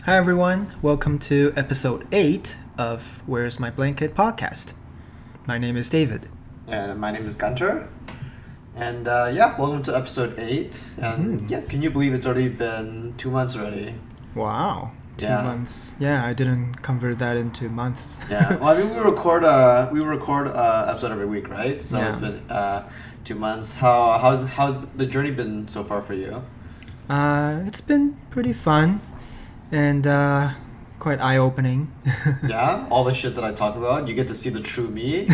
Hi, everyone. Welcome to episode 8 of Where's My Blanket Podcast. My name is David. And my name is Gunter. And welcome to episode 8. And can you believe it's already been 2 months already? Wow. 2 Yeah. months. Yeah, I didn't convert that into months. Yeah. Well, I mean, we record episode every week, right? So It's been 2 months. How's the journey been so far for you? It's been pretty fun and quite eye-opening. Yeah? All the shit that I talk about, you get to see the true me?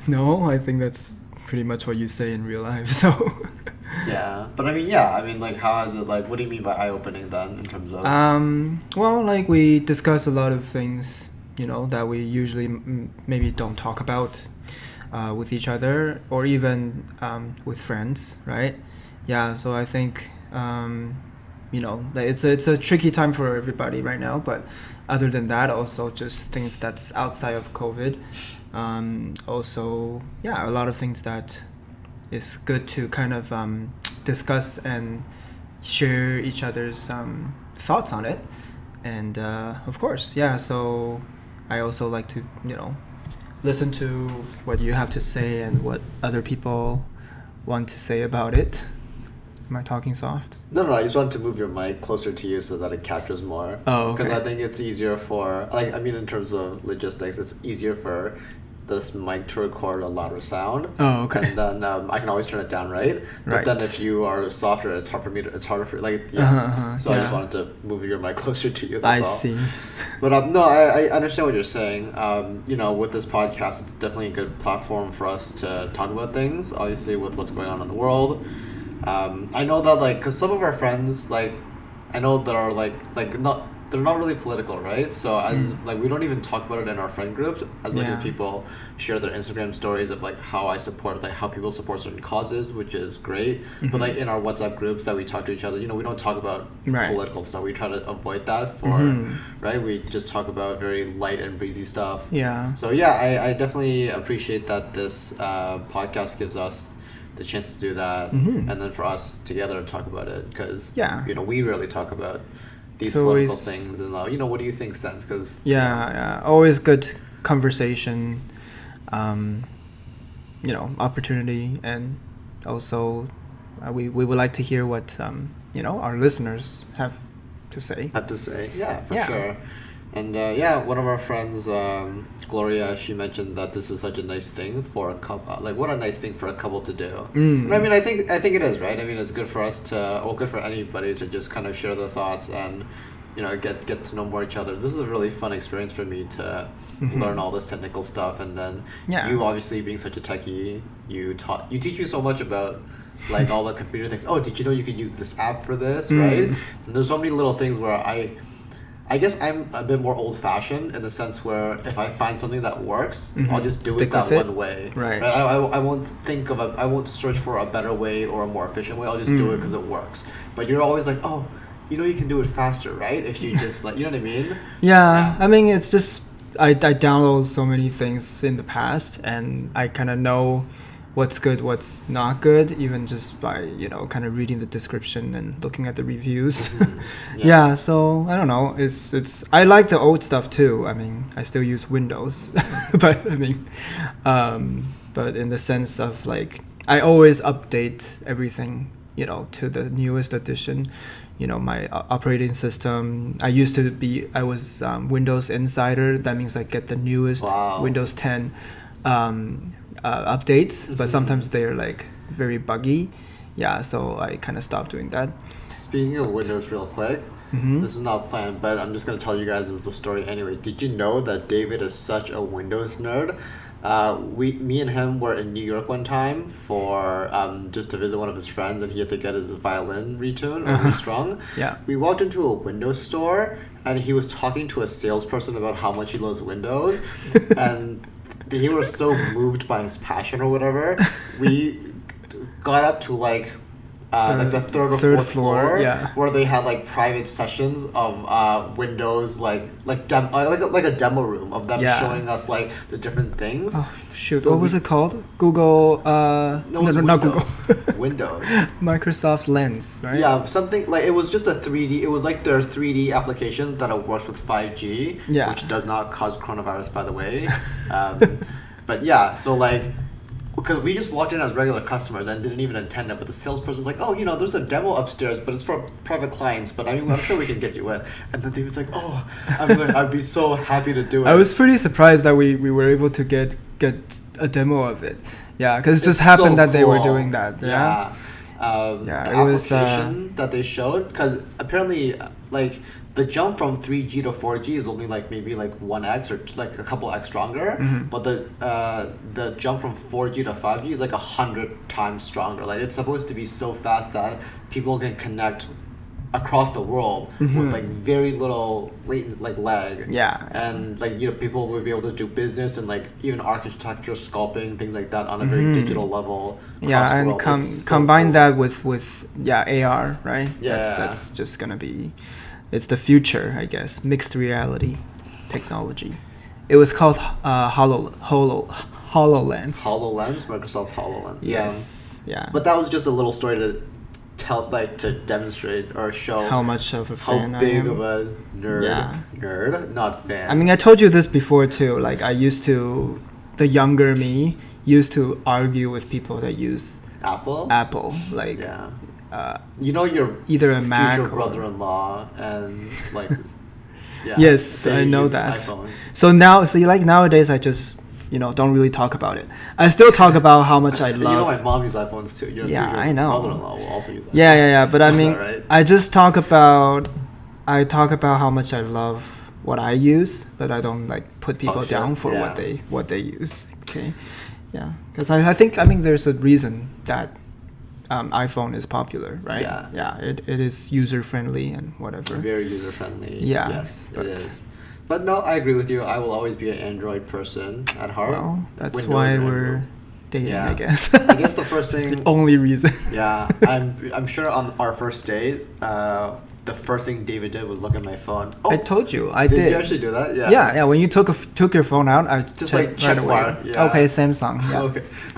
No, I think that's pretty much what you say in real life, so... Yeah. But I mean, like, how is it, like, what do you mean by eye-opening then, in terms of... Well, like, we discuss a lot of things, that we usually maybe don't talk about with each other or even with friends, right? Yeah, so I think... it's a tricky time for everybody right now, but other than that, also just things that's outside of COVID. A lot of things that is good to kind of discuss and share each other's thoughts on it. And of course, so I also like to, listen to what you have to say and what other people want to say about it. Am I talking soft? No, I just wanted to move your mic closer to you so that it captures more. Oh, okay. Because I think it's easier for, in terms of logistics, it's easier for this mic to record a louder sound. Oh, okay. And then I can always turn it down, right? But Right. then if you are softer, it's harder for, So I just wanted to move your mic closer to you, that's all. I see. But I understand what you're saying. With this podcast, it's definitely a good platform for us to talk about things, obviously with what's going on in the world. I know that, because some of our friends, I know that are, they're not really political, right? So, we don't even talk about it in our friend groups as much as people share their Instagram stories of, how people support certain causes, which is great. Mm-hmm. But, in our WhatsApp groups that we talk to each other, we don't talk about political stuff. We try to avoid that right? We just talk about very light and breezy stuff. Yeah. So, I definitely appreciate that this podcast gives us the chance to do that, and then for us together to talk about it, because we rarely talk about these political things, and what do you think, Sense? Because always good conversation, opportunity, and also we would like to hear what our listeners have to say. For sure. And one of our friends, Gloria, she mentioned that this is such a nice thing for a couple. What a nice thing for a couple to do. And I think it is, right? I mean, it's good for us good for anybody to just kind of share their thoughts and, get to know more each other. This is a really fun experience for me to learn all this technical stuff, and then you obviously being such a techie, you teach me so much about all the computer things. Oh, did you know you could use this app for this, right? And there's so many little things where I guess I'm a bit more old-fashioned in the sense where if I find something that works, I'll just do it that one way. Right. I won't I won't search for a better way or a more efficient way. I'll just do it because it works. But you're always like, oh, you can do it faster, right? If you just you know what I mean? Yeah. I mean, it's just I download so many things in the past, and I kind of know what's good, what's not good, even just by kind of reading the description and looking at the reviews. So I don't know, it's I like the old stuff too. I mean, I still use Windows, but I mean but in the sense of I always update everything to the newest edition. My operating system, I was Windows Insider. That means I get the newest Windows 10 updates, but sometimes they're very buggy. So I kind of stopped doing that. Speaking of Windows real quick, this is not planned, but I'm just going to tell you guys the story anyway. Did you know that David is such a Windows nerd? Me and him were in New York one time for just to visit one of his friends, and he had to get his violin retuned or restrung. We walked into a Windows store, and he was talking to a salesperson about how much he loves Windows, and he was so moved by his passion or whatever. We got up to like the third or third fourth floor, yeah. where they had like private sessions of Windows, like a demo room of them showing us like the different things. Oh, shoot, so what was it called? Google? No, not Google. Windows. Microsoft Lens, right? Yeah, something like it was just a 3D. It was like their 3D application that works with 5G, which does not cause coronavirus, by the way. But yeah, so like. Because we just walked in as regular customers and didn't even intend it, but the salesperson's like, oh, there's a demo upstairs, but it's for private clients, but I mean, I'm sure we can get you in. And then David's like, oh, I'd be so happy to do it. I was pretty surprised that we were able to get a demo of it. Yeah, because it just happened that they were doing that. Yeah. The application that they showed, because apparently, like, the jump from 3G to 4G is only like maybe like 1x or like a couple x stronger, but the jump from 4G to 5G is like 100 times stronger. Like it's supposed to be so fast that people can connect across the world with like very little latent like lag. Yeah. And like people will be able to do business and like even architecture, sculpting, things like that on a very digital level. Yeah, and combine that with AR, right? Yeah. That's just gonna be. It's the future, I guess. Mixed reality technology. It was called HoloLens. HoloLens, Microsoft's HoloLens. Yes. Yeah. But that was just a little story to tell, like to demonstrate or show how much of a fan how big I am. of a nerd, not fan. I mean, I told you this before too. Like the younger me used to argue with people that use Apple. Like. Yeah. Your either a future Mac brother-in-law and like yes, I know that. iPhones. So nowadays I just don't really talk about it. I still talk about how much I love. My mom uses iPhones too. Your future I know. brother-in-law will also use iPhones. Yeah. But I mean, right? I talk about how much I love what I use, but I don't like put people down for what they use. Okay, yeah, because I think there's a reason that. iPhone is popular, right? Yeah. It is user friendly and whatever. Very user friendly. Yeah. Yes, it is. But no, I agree with you. I will always be an Android person at heart. Well, that's why we're dating, I guess. I guess the first thing. The only reason. Yeah, I'm sure on our first date, the first thing David did was look at my phone. Oh, I told you, I did. Did you actually do that? Yeah. Yeah. When you took your phone out, I just checked check right away. mark. Yeah. Okay, Samsung. Yeah.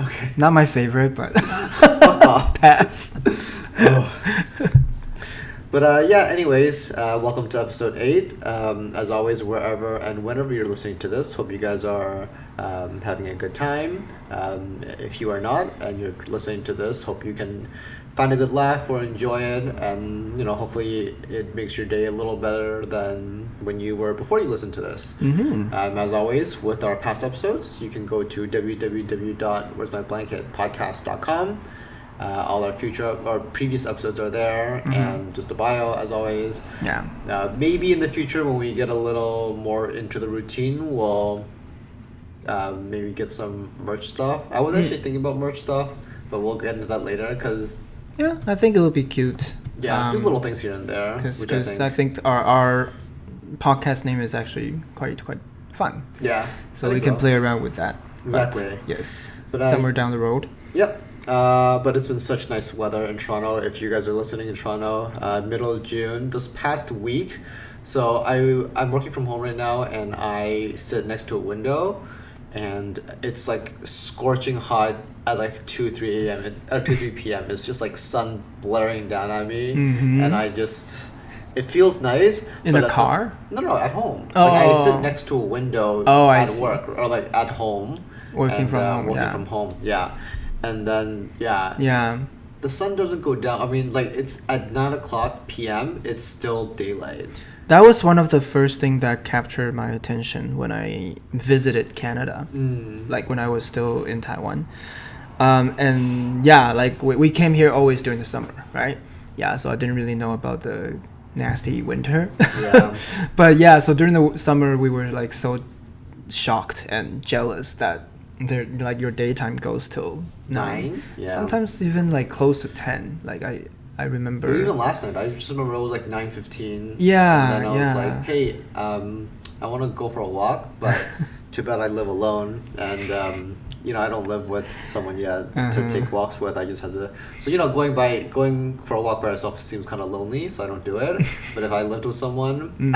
Okay. Not my favorite, but pass. But anyways, welcome to episode 8. As always, wherever and whenever you're listening to this, hope you guys are having a good time. If you are not and you're listening to this, hope you can find a good laugh or enjoy it, and hopefully it makes your day a little better than when you were before you listened to this. As always, with our past episodes, you can go to www.where'smyblanketpodcast.com. All our previous episodes are there, and just a bio as always. Yeah. Maybe in the future when we get a little more into the routine, we'll maybe get some merch stuff. I was actually thinking about merch stuff, but we'll get into that later because. Yeah, I think it will be cute. Yeah, there's little things here and there. Because I think our podcast name is actually quite fun. Yeah. So we can play around with that. Exactly. But, yes. But somewhere down the road. Yep. But it's been such nice weather in Toronto. If you guys are listening in Toronto, middle of June, this past week. So I'm working from home right now, and I sit next to a window, and it's like scorching hot at like 2-3 a.m. or 2-3 p.m. It's just like sun blaring down at me, and it feels nice. In a car? No, at home. Oh. Like I sit next to a window at work or like at home. Working from home. Yeah. And then, the sun doesn't go down. I mean, like, it's at 9:00 p.m., it's still daylight. That was one of the first things that captured my attention when I visited Canada, like when I was still in Taiwan. Like, we came here always during the summer, right? Yeah, so I didn't really know about the nasty winter. Yeah. But so during the summer, we were, like, so shocked and jealous that like your daytime goes till 9. Yeah. Sometimes even like close to 10. Like I remember. Or even last night, I just remember it was like 9:15. Yeah. And then I was like, hey, I want to go for a walk, but too bad I live alone, and I don't live with someone yet to take walks with. I just had to. So going for a walk by myself seems kind of lonely, so I don't do it. But if I lived with someone,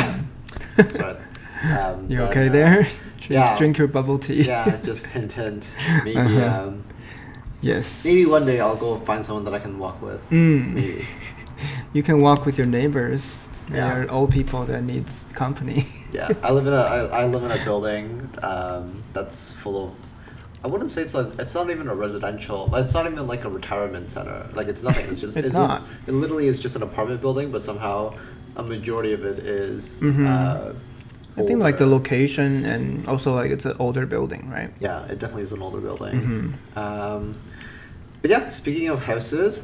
sorry. You okay there? Yeah. Drink your bubble tea. Yeah, just hint. Maybe. Yes. Maybe one day I'll go find someone that I can walk with. Maybe. You can walk with your neighbors. They are old people that needs company. Yeah, I live in a building that's full of. I wouldn't say it's not even a residential. It's not even like a retirement center. Like it's nothing. It's just it's not. It literally is just an apartment building, but somehow a majority of it is. I think like the location and also like it's an older building, right? Yeah, it definitely is an older building. But yeah, speaking of houses,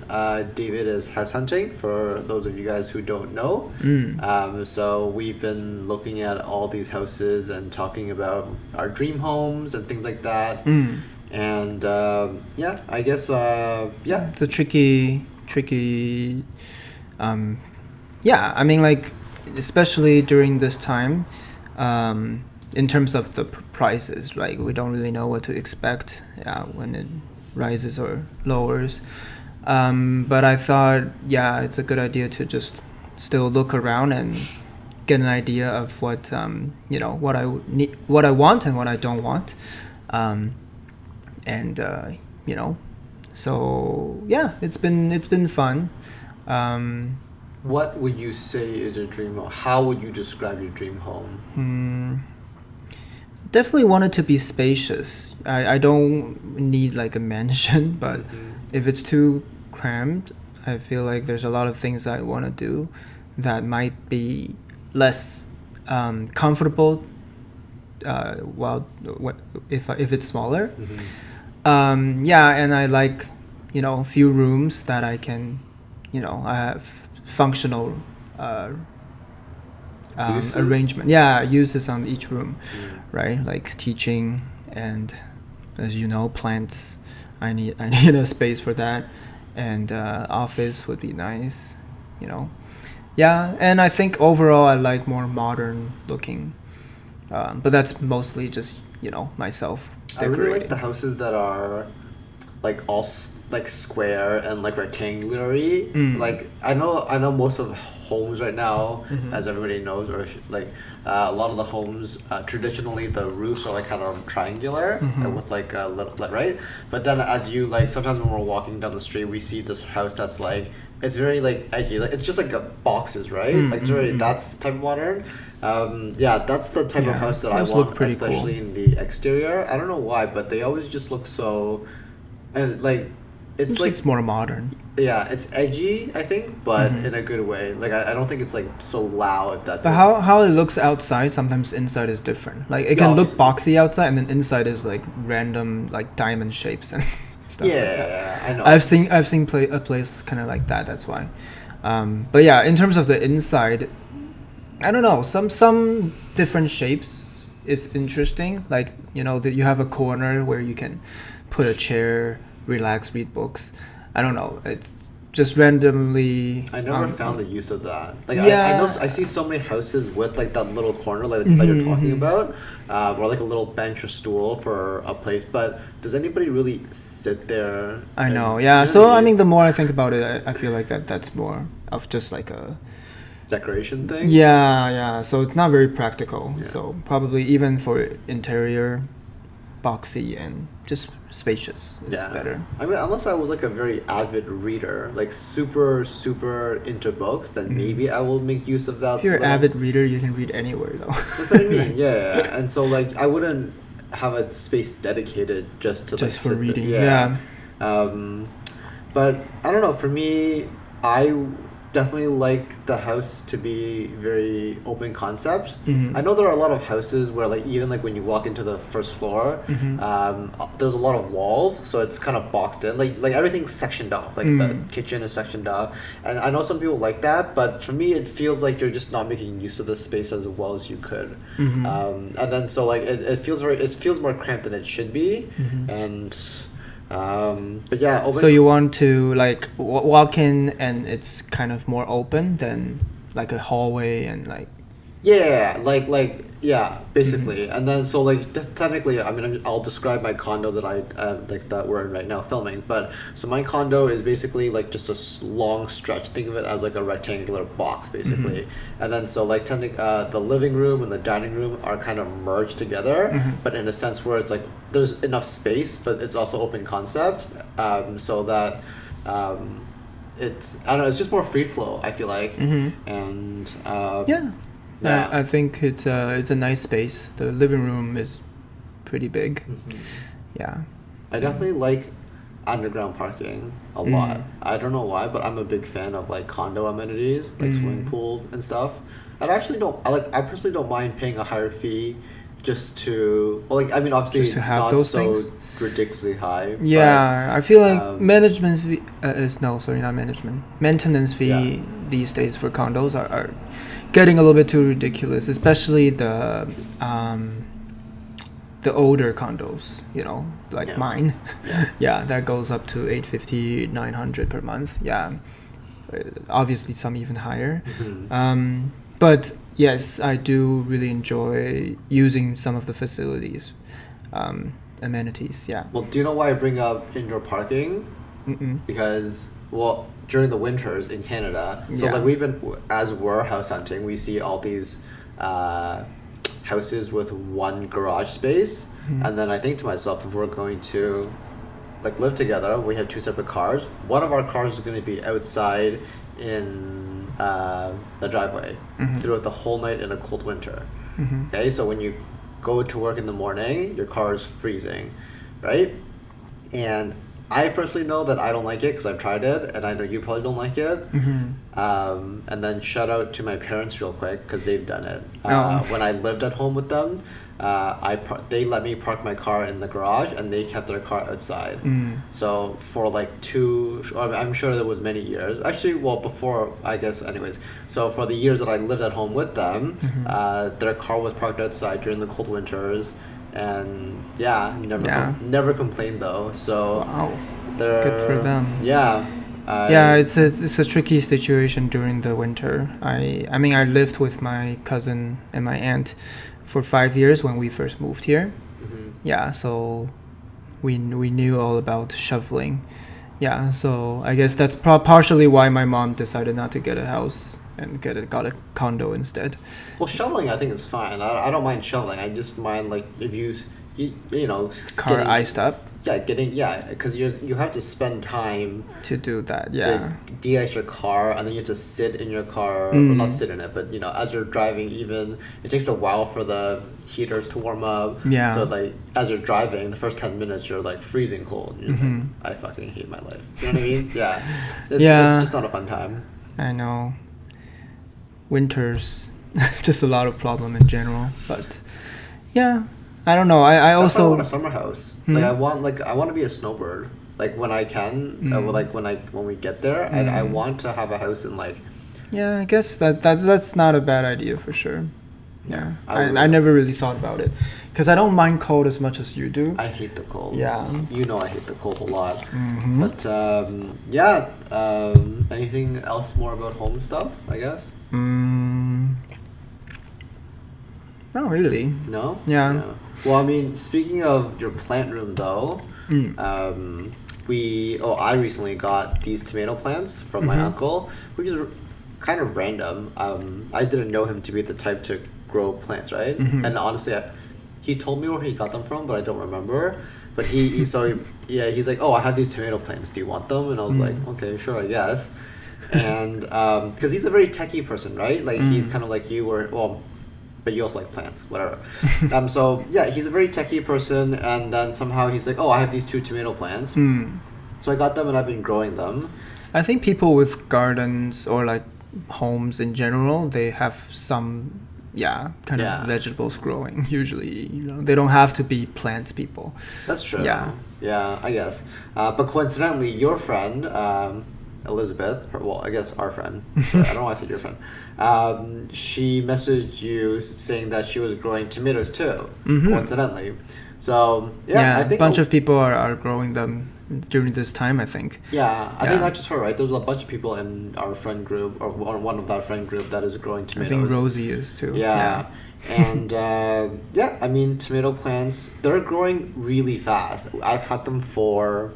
David is house hunting for those of you guys who don't know. So we've been looking at all these houses and talking about our dream homes and things like that. And I guess it's a tricky. I mean, like especially during this time, in terms of the prices, like we don't really know what to expect. When it rises or lowers, but I thought it's a good idea to just still look around and get an idea of what what I need, what I want and what I don't want, so it's been fun. What would you say is your dream home? How would you describe your dream home? Definitely want it to be spacious. I don't need like a mansion, but if it's too crammed, I feel like there's a lot of things I want to do that might be less comfortable if it's smaller. And I like a few rooms that I can I have functional arrangement. Uses on each room, right? Like teaching and, as you know, plants. I need a space for that, and office would be nice, and I think overall I like more modern looking, but that's mostly just myself decorating. I really like the houses that are like all like square and like rectangular-y. Like I know most of homes right now, as everybody knows, or like a lot of the homes traditionally the roofs are like kind of triangular with like a little, right? But then as you like sometimes when we're walking down the street, we see this house that's like it's very like edgy, like it's just like boxes, right? Like it's very that's the type of modern. That's the type of house that I want, especially in the exterior. I don't know why, but they always just look so, and like it's like it's more modern. Yeah, it's edgy, I think, but in a good way. Like I don't think it's like so loud that. But how it looks outside, sometimes inside is different. Like it can look boxy outside, and then inside is like random like diamond shapes and stuff. Yeah, I know. I've seen a place kind of like that. That's why. But yeah, in terms of the inside, I don't know. Some different shapes is interesting. Like that you have a corner where you can put a chair, relax, read books. I don't know. It's just randomly. I never found the use of that. Like I see so many houses with like that little corner that you're talking about, or like a little bench or stool for a place. But does anybody really sit there? I know. Yeah. Really? So I mean, the more I think about it, I feel like that's more of just like a decoration thing. Yeah. So it's not very practical. Yeah. So probably even for interior, boxy and just spacious is better. I mean, unless I was like a very avid reader, like super into books, then maybe I will make use of that. If you're an avid reader, you can read anywhere though. That's what I mean. Yeah. And so like I wouldn't have a space dedicated just for reading. But I don't know. For me, I definitely like the house to be very open concept. I know there are a lot of houses where like even like when you walk into the first floor, there's a lot of walls, so it's kind of boxed in. Like everything's sectioned off. Like the kitchen is sectioned off, and I know some people like that, but for me it feels like you're just not making use of the space as well as you could. And then so like it feels more cramped than it should be, and. But yeah. So you want to like walk in and it's kind of more open than like a hallway and like. Yeah, yeah, basically. And then so like technically, I mean, I'll describe my condo that I like that we're in right now filming. But so my condo is basically like just a long stretch. Think of it as like a rectangular box, basically. And then so like the living room and the dining room are kind of merged together, but in a sense where it's like there's enough space, but it's also open concept, so that. It's I don't know. It's just more free flow. I feel like, and Yeah. yeah. I think it's a nice space. The living room is pretty big. Yeah. I definitely like underground parking a lot. I don't know why, but I'm a big fan of like condo amenities, like swimming pools and stuff. And I actually don't. I personally don't mind paying a higher fee, just to. Well, like I mean, obviously Just to have not those so things? ridiculously high. Yeah, I feel like um, management fee is no, sorry, not management. Maintenance fee Yeah. these days for condos are getting a little bit too ridiculous, especially the older condos, you know, like Yeah. mine. Yeah. Yeah, that goes up to 850, 900 per month. Yeah. Obviously some even higher. But yes, I do really enjoy using some of the facilities, amenities. Yeah. Well, do you know why I bring up indoor parking? Because well, during the winters in Canada, so Yeah. like we've been as we're house hunting, we see all these houses with one garage space, and then I think to myself, if we're going to like live together, we have two separate cars. One of our cars is going to be outside in the driveway throughout the whole night in a cold winter. Okay, so when you go to work in the morning, your car is freezing, right? And I personally know that I don't like it because I've tried it, and I know you probably don't like it. And then shout out to my parents real quick because they've done it. When I lived at home with them, they let me park my car in the garage, and they kept their car outside. So for like I'm sure there was many years. Actually, well, before I guess, anyways. So for the years that I lived at home with them, their car was parked outside during the cold winters. And yeah, never complained though. So Wow. they're Good for them. Yeah. Yeah, it's a tricky situation during the winter. I mean, I lived with my cousin and my aunt for 5 years when we first moved here. Yeah, so we knew all about shoveling. Yeah, so I guess that's partially why my mom decided not to get a house and got a condo instead. Well, shoveling I think is fine. I don't mind shoveling. I just mind like if you know Car getting- iced up because you have to spend time to do that. Yeah. to de-ice your car, and then you have to sit in your car, well, not sit in it, but you know, as you're driving, even it takes a while for the heaters to warm up. Yeah. So like as you're driving, the first 10 minutes you're like freezing cold. You're just like, I fucking hate my life. You know what I mean? Yeah. It's just not a fun time. I know. Winters, just a lot of problem in general. But yeah, I don't know. I That's why I also want a summer house. Like I want to be a snowbird. Like when I can, like when we get there, I want to have a house in like. Yeah, I guess that's not a bad idea for sure. Yeah, I never really thought about it, because I don't mind cold as much as you do. I hate the cold. Yeah. You know I hate the cold a lot. But anything else more about home stuff, I guess? Not really. No? Yeah. Well, I mean, speaking of your plant room though, I recently got these tomato plants from my uncle, which is kind of random. I didn't know him to be the type to grow plants, right? And honestly, he told me where he got them from, but I don't remember. But he's like, oh, I have these tomato plants. Do you want them? And I was like, okay, sure, I guess. And because he's a very techie person, right? Like he's kind of like you, but you also like plants, whatever. So yeah, he's a very techie person, and then somehow he's like, oh, I have these 2 tomato plants. So I got them, and I've been growing them. I think people with gardens or like homes in general, they have some of vegetables growing. Usually, they don't have to be plants people. That's true. Yeah, I guess. But coincidentally, your friend Elizabeth, I guess our friend. Sorry, I don't know why I said your friend. She messaged you saying that she was growing tomatoes too. Coincidentally. So I think a bunch of people are growing them during this time, I think. Yeah, I think not just her, right? There's a bunch of people in our friend group, or one of that friend group that is growing tomatoes. I think Rosie is too. Yeah. And I mean, tomato plants, they're growing really fast. I've had them for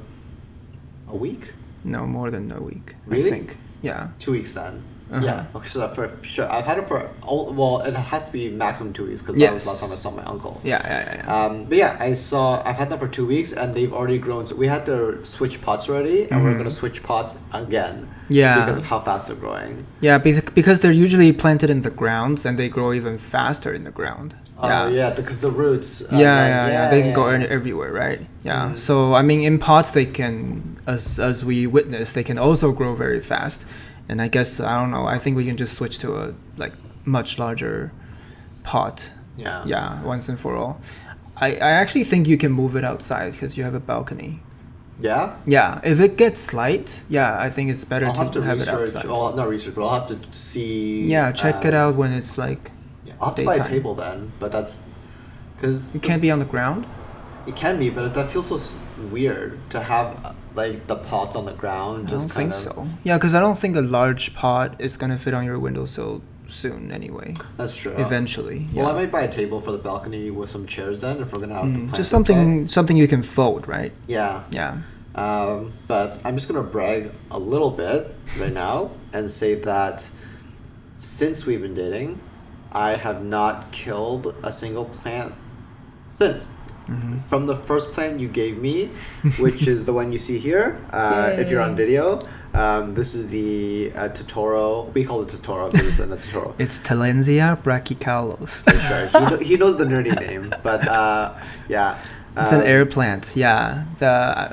a week. No, more than a week. Really? I think. Yeah. 2 weeks then. Yeah. Okay, so for sure, I've had it for it has to be maximum 2 weeks because that was the last time I saw my uncle. Yeah. But yeah, I've had them for 2 weeks and they've already grown. So we had to switch pots already, and we're gonna switch pots again. Yeah. Because of how fast they're growing. Yeah, because they're usually planted in the grounds and they grow even faster in the ground. Oh yeah, because the roots. They can go everywhere, right? Yeah. So I mean, in pots they can, as we witnessed, they can also grow very fast. And I guess, I don't know, I think we can just switch to a much larger pot. Yeah, once and for all. I actually think you can move it outside because you have a balcony. Yeah? Yeah, if it gets light, I think it's better to have it outside. Not research, but I'll have to see. Yeah, check it out when it's like I'll have to buy a table then, but that's... because it can't be on the ground? It can be, but that feels so weird to have the pots on the ground. I don't think so. Yeah, because I don't think a large pot is gonna fit on your windowsill soon anyway. That's true. Eventually. Well, I might buy a table for the balcony with some chairs then, if we're gonna have the plants just something you can fold, right? Yeah. Yeah. But I'm just gonna brag a little bit right now and say that since we've been dating, I have not killed a single plant since. From the first plant you gave me, which is the one you see here, if you're on video. This is the Totoro. We call it Totoro because it's in a Totoro. It's Tillandsia brachycalos. Sure. He knows the nerdy name, but yeah. It's an air plant. Yeah.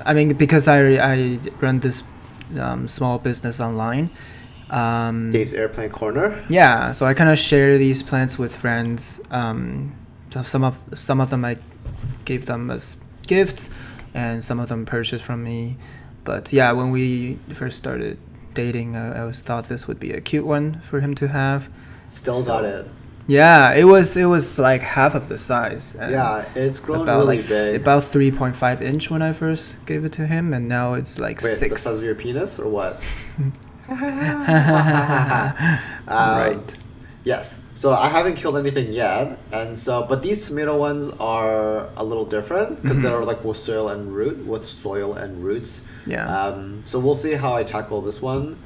I mean, because I run this small business online. Dave's Airplane Corner. Yeah. So I kind of share these plants with friends. Some of them I gave them as gifts, and some of them purchased from me. But yeah, when we first started dating, I always thought this would be a cute one for him to have. Still got it. Yeah, it was like half of the size. Yeah, it's grown really big. About 3.5 inch when I first gave it to him, and now it's like 6. Wait, the size of your penis or what? Right. Yes. So I haven't killed anything yet, and so but these tomato ones are a little different because they're like with soil and roots. Yeah. So we'll see how I tackle this one.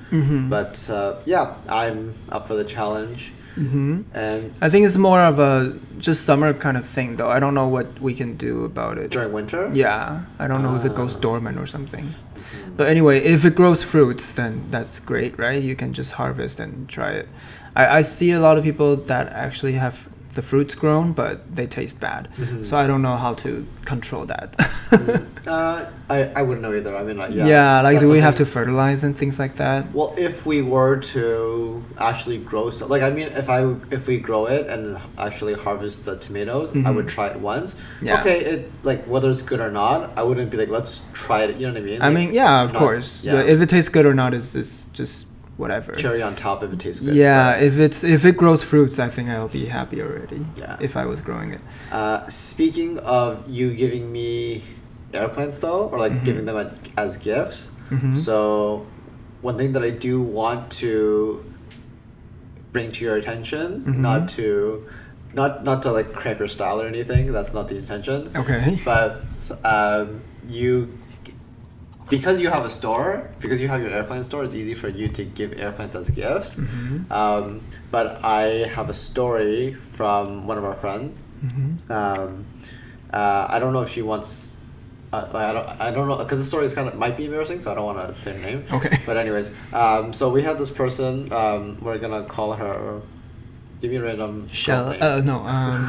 But yeah, I'm up for the challenge. And I think it's more of a just summer kind of thing, though. I don't know what we can do about it during winter. Yeah, I don't know if it goes dormant or something. But anyway, if it grows fruits, then that's great, right? You can just harvest and try it. I see a lot of people that actually have the fruits grown, but they taste bad. So I don't know how to control that. I wouldn't know either. I mean, do we have to fertilize and things like that? Well, if we were to actually grow stuff, like I mean, if we grow it and actually harvest the tomatoes, I would try it once. Yeah. Okay, whether it's good or not, I wouldn't be like, let's try it. You know what I mean? I mean, yeah, of course. Yeah. If it tastes good or not is just whatever. Cherry on top if it tastes good. Yeah, right? if it grows fruits, I think I'll be happy already. Yeah. If I was growing it. Speaking of you giving me air plants though, or like giving them as gifts. So one thing that I do want to bring to your attention, not to like cramp your style or anything. That's not the intention. Okay. But because you have a store, because you have your airplane store, it's easy for you to give airplanes as gifts. But I have a story from one of our friends. I don't know if she wants. I don't know because the story is might be embarrassing, so I don't want to say her name. Okay. But anyways, so we have this person. We're gonna call her. Give me a random. No.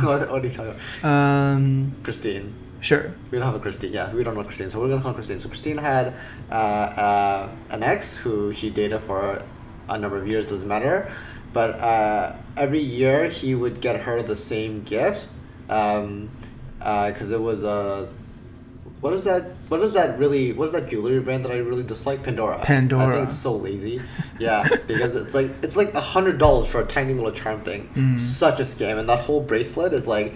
What are you talking about? Christine. Sure. We don't have a Christine. Yeah, we don't know Christine, so we're gonna call Christine. So Christine had an ex who she dated for a number of years. Doesn't matter, but every year he would get her the same gift, because it was a. What is that jewelry brand that I really dislike? Pandora. I think it's so lazy. Yeah, because it's like $100 for a tiny little charm thing. Such a scam, and that whole bracelet is like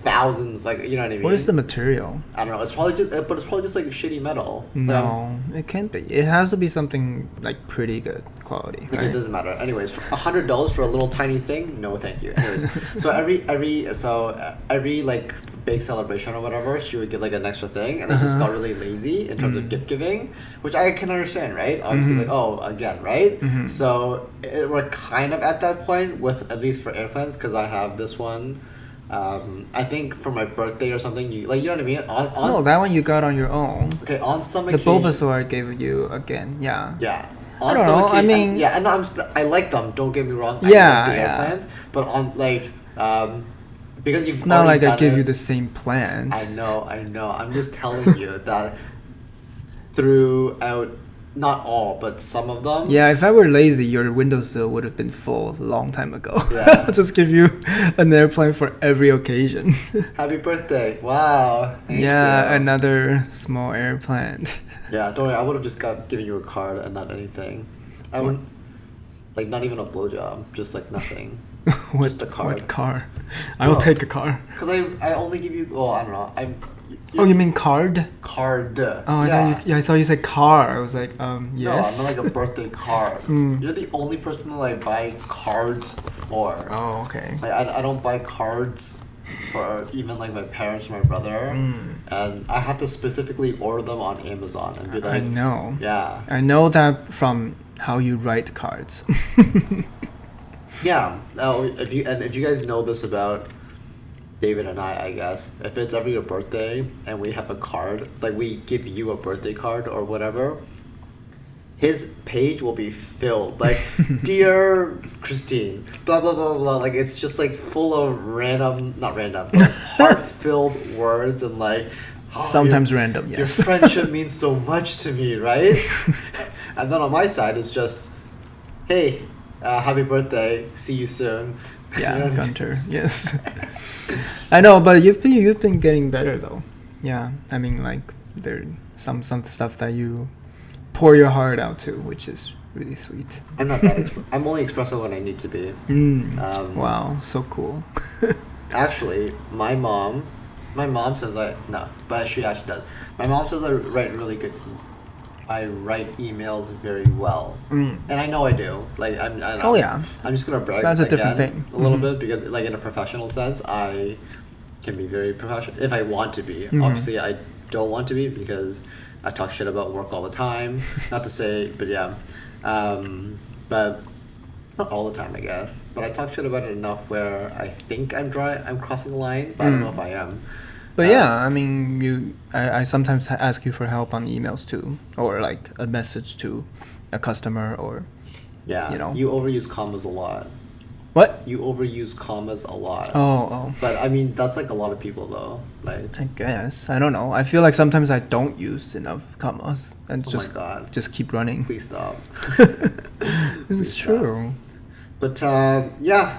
thousands, like, you know what I mean? What is the material? I don't know. It's probably just like shitty metal. No, it can't be. It has to be something like pretty good quality. Okay, Right? it doesn't matter. Anyways, $100 for a little tiny thing? No, thank you. Anyways, so every like big celebration or whatever, she would get like an extra thing, and I just got really lazy in terms of gift giving, which I can understand, right? Obviously, like, oh, again, right? So we're kind of at that point with, at least for airplanes, because I have this one. I think for my birthday or something, you know what I mean? No, that one you got on your own. Okay, on some The occasion. Bulbasaur I gave you again. Yeah. Yeah. I don't know. I mean, yeah, and I like them. Don't get me wrong. Yeah, I like the yeah. airplanes, but on like, because you've It's not already like I done give it- you the same plant. I know. I'm just telling you that throughout, not all, but some of them. Yeah, if I were lazy, your windowsill would have been full a long time ago. Yeah. I'll just give you an airplane for every occasion. Happy birthday! Wow. Thank Yeah, you. another small airplane. Yeah, don't worry. I would have just given you a card and not anything. I wouldn't, like, not even a blowjob, just like nothing. Just a card. What car? I will No. take a car. Because I only give you. Oh, I don't know. Oh, you mean card? Card. Oh, I thought you said car. I was like, yes. No, I'm not like a birthday card. Mm. You're the only person that I buy cards for. Oh, okay. Like, I don't buy cards for even like my parents or my brother. And I have to specifically order them on Amazon and be like, I know. yeah. I know that from how you write cards. Yeah. Oh, if you guys know this about David and I guess, if it's ever your birthday and we have a card, like we give you a birthday card or whatever, his page will be filled, like, dear Christine, blah blah blah blah. Like, it's just like full of not random, but heart-filled words and like, oh, Sometimes random, your yes. friendship means so much to me, right? And then on my side, it's just, hey, happy birthday, see you soon. Yeah, You know what I mean? Gunter. Yes. I know, but you've been getting better though. Yeah, I mean, like, there some stuff that you pour your heart out to, which is really sweet. I'm not that. I'm only expressive when I need to be. Wow, so cool. Actually, my mom says but she actually does. My mom says I write emails very well, and I know I do. Like, I don't know. Oh, yeah. I'm just gonna brag. That's a different again thing. a little bit, because like in a professional sense, I can be very professional if I want to be. Obviously, I don't want to be because I talk shit about work all the time. Not to say, but yeah, but not all the time, I guess. But I talk shit about it enough where I think I'm crossing the line, but I don't know if I am. But yeah, I mean, I sometimes ask you for help on emails too, or like a message to a customer, or Yeah, you know. you overuse commas a lot. What? You overuse commas a lot. Oh. But I mean, that's like a lot of people though. Like, I guess. I don't know. I feel like sometimes I don't use enough commas and oh just my god, just keep running. please stop. It's stop. true. But yeah,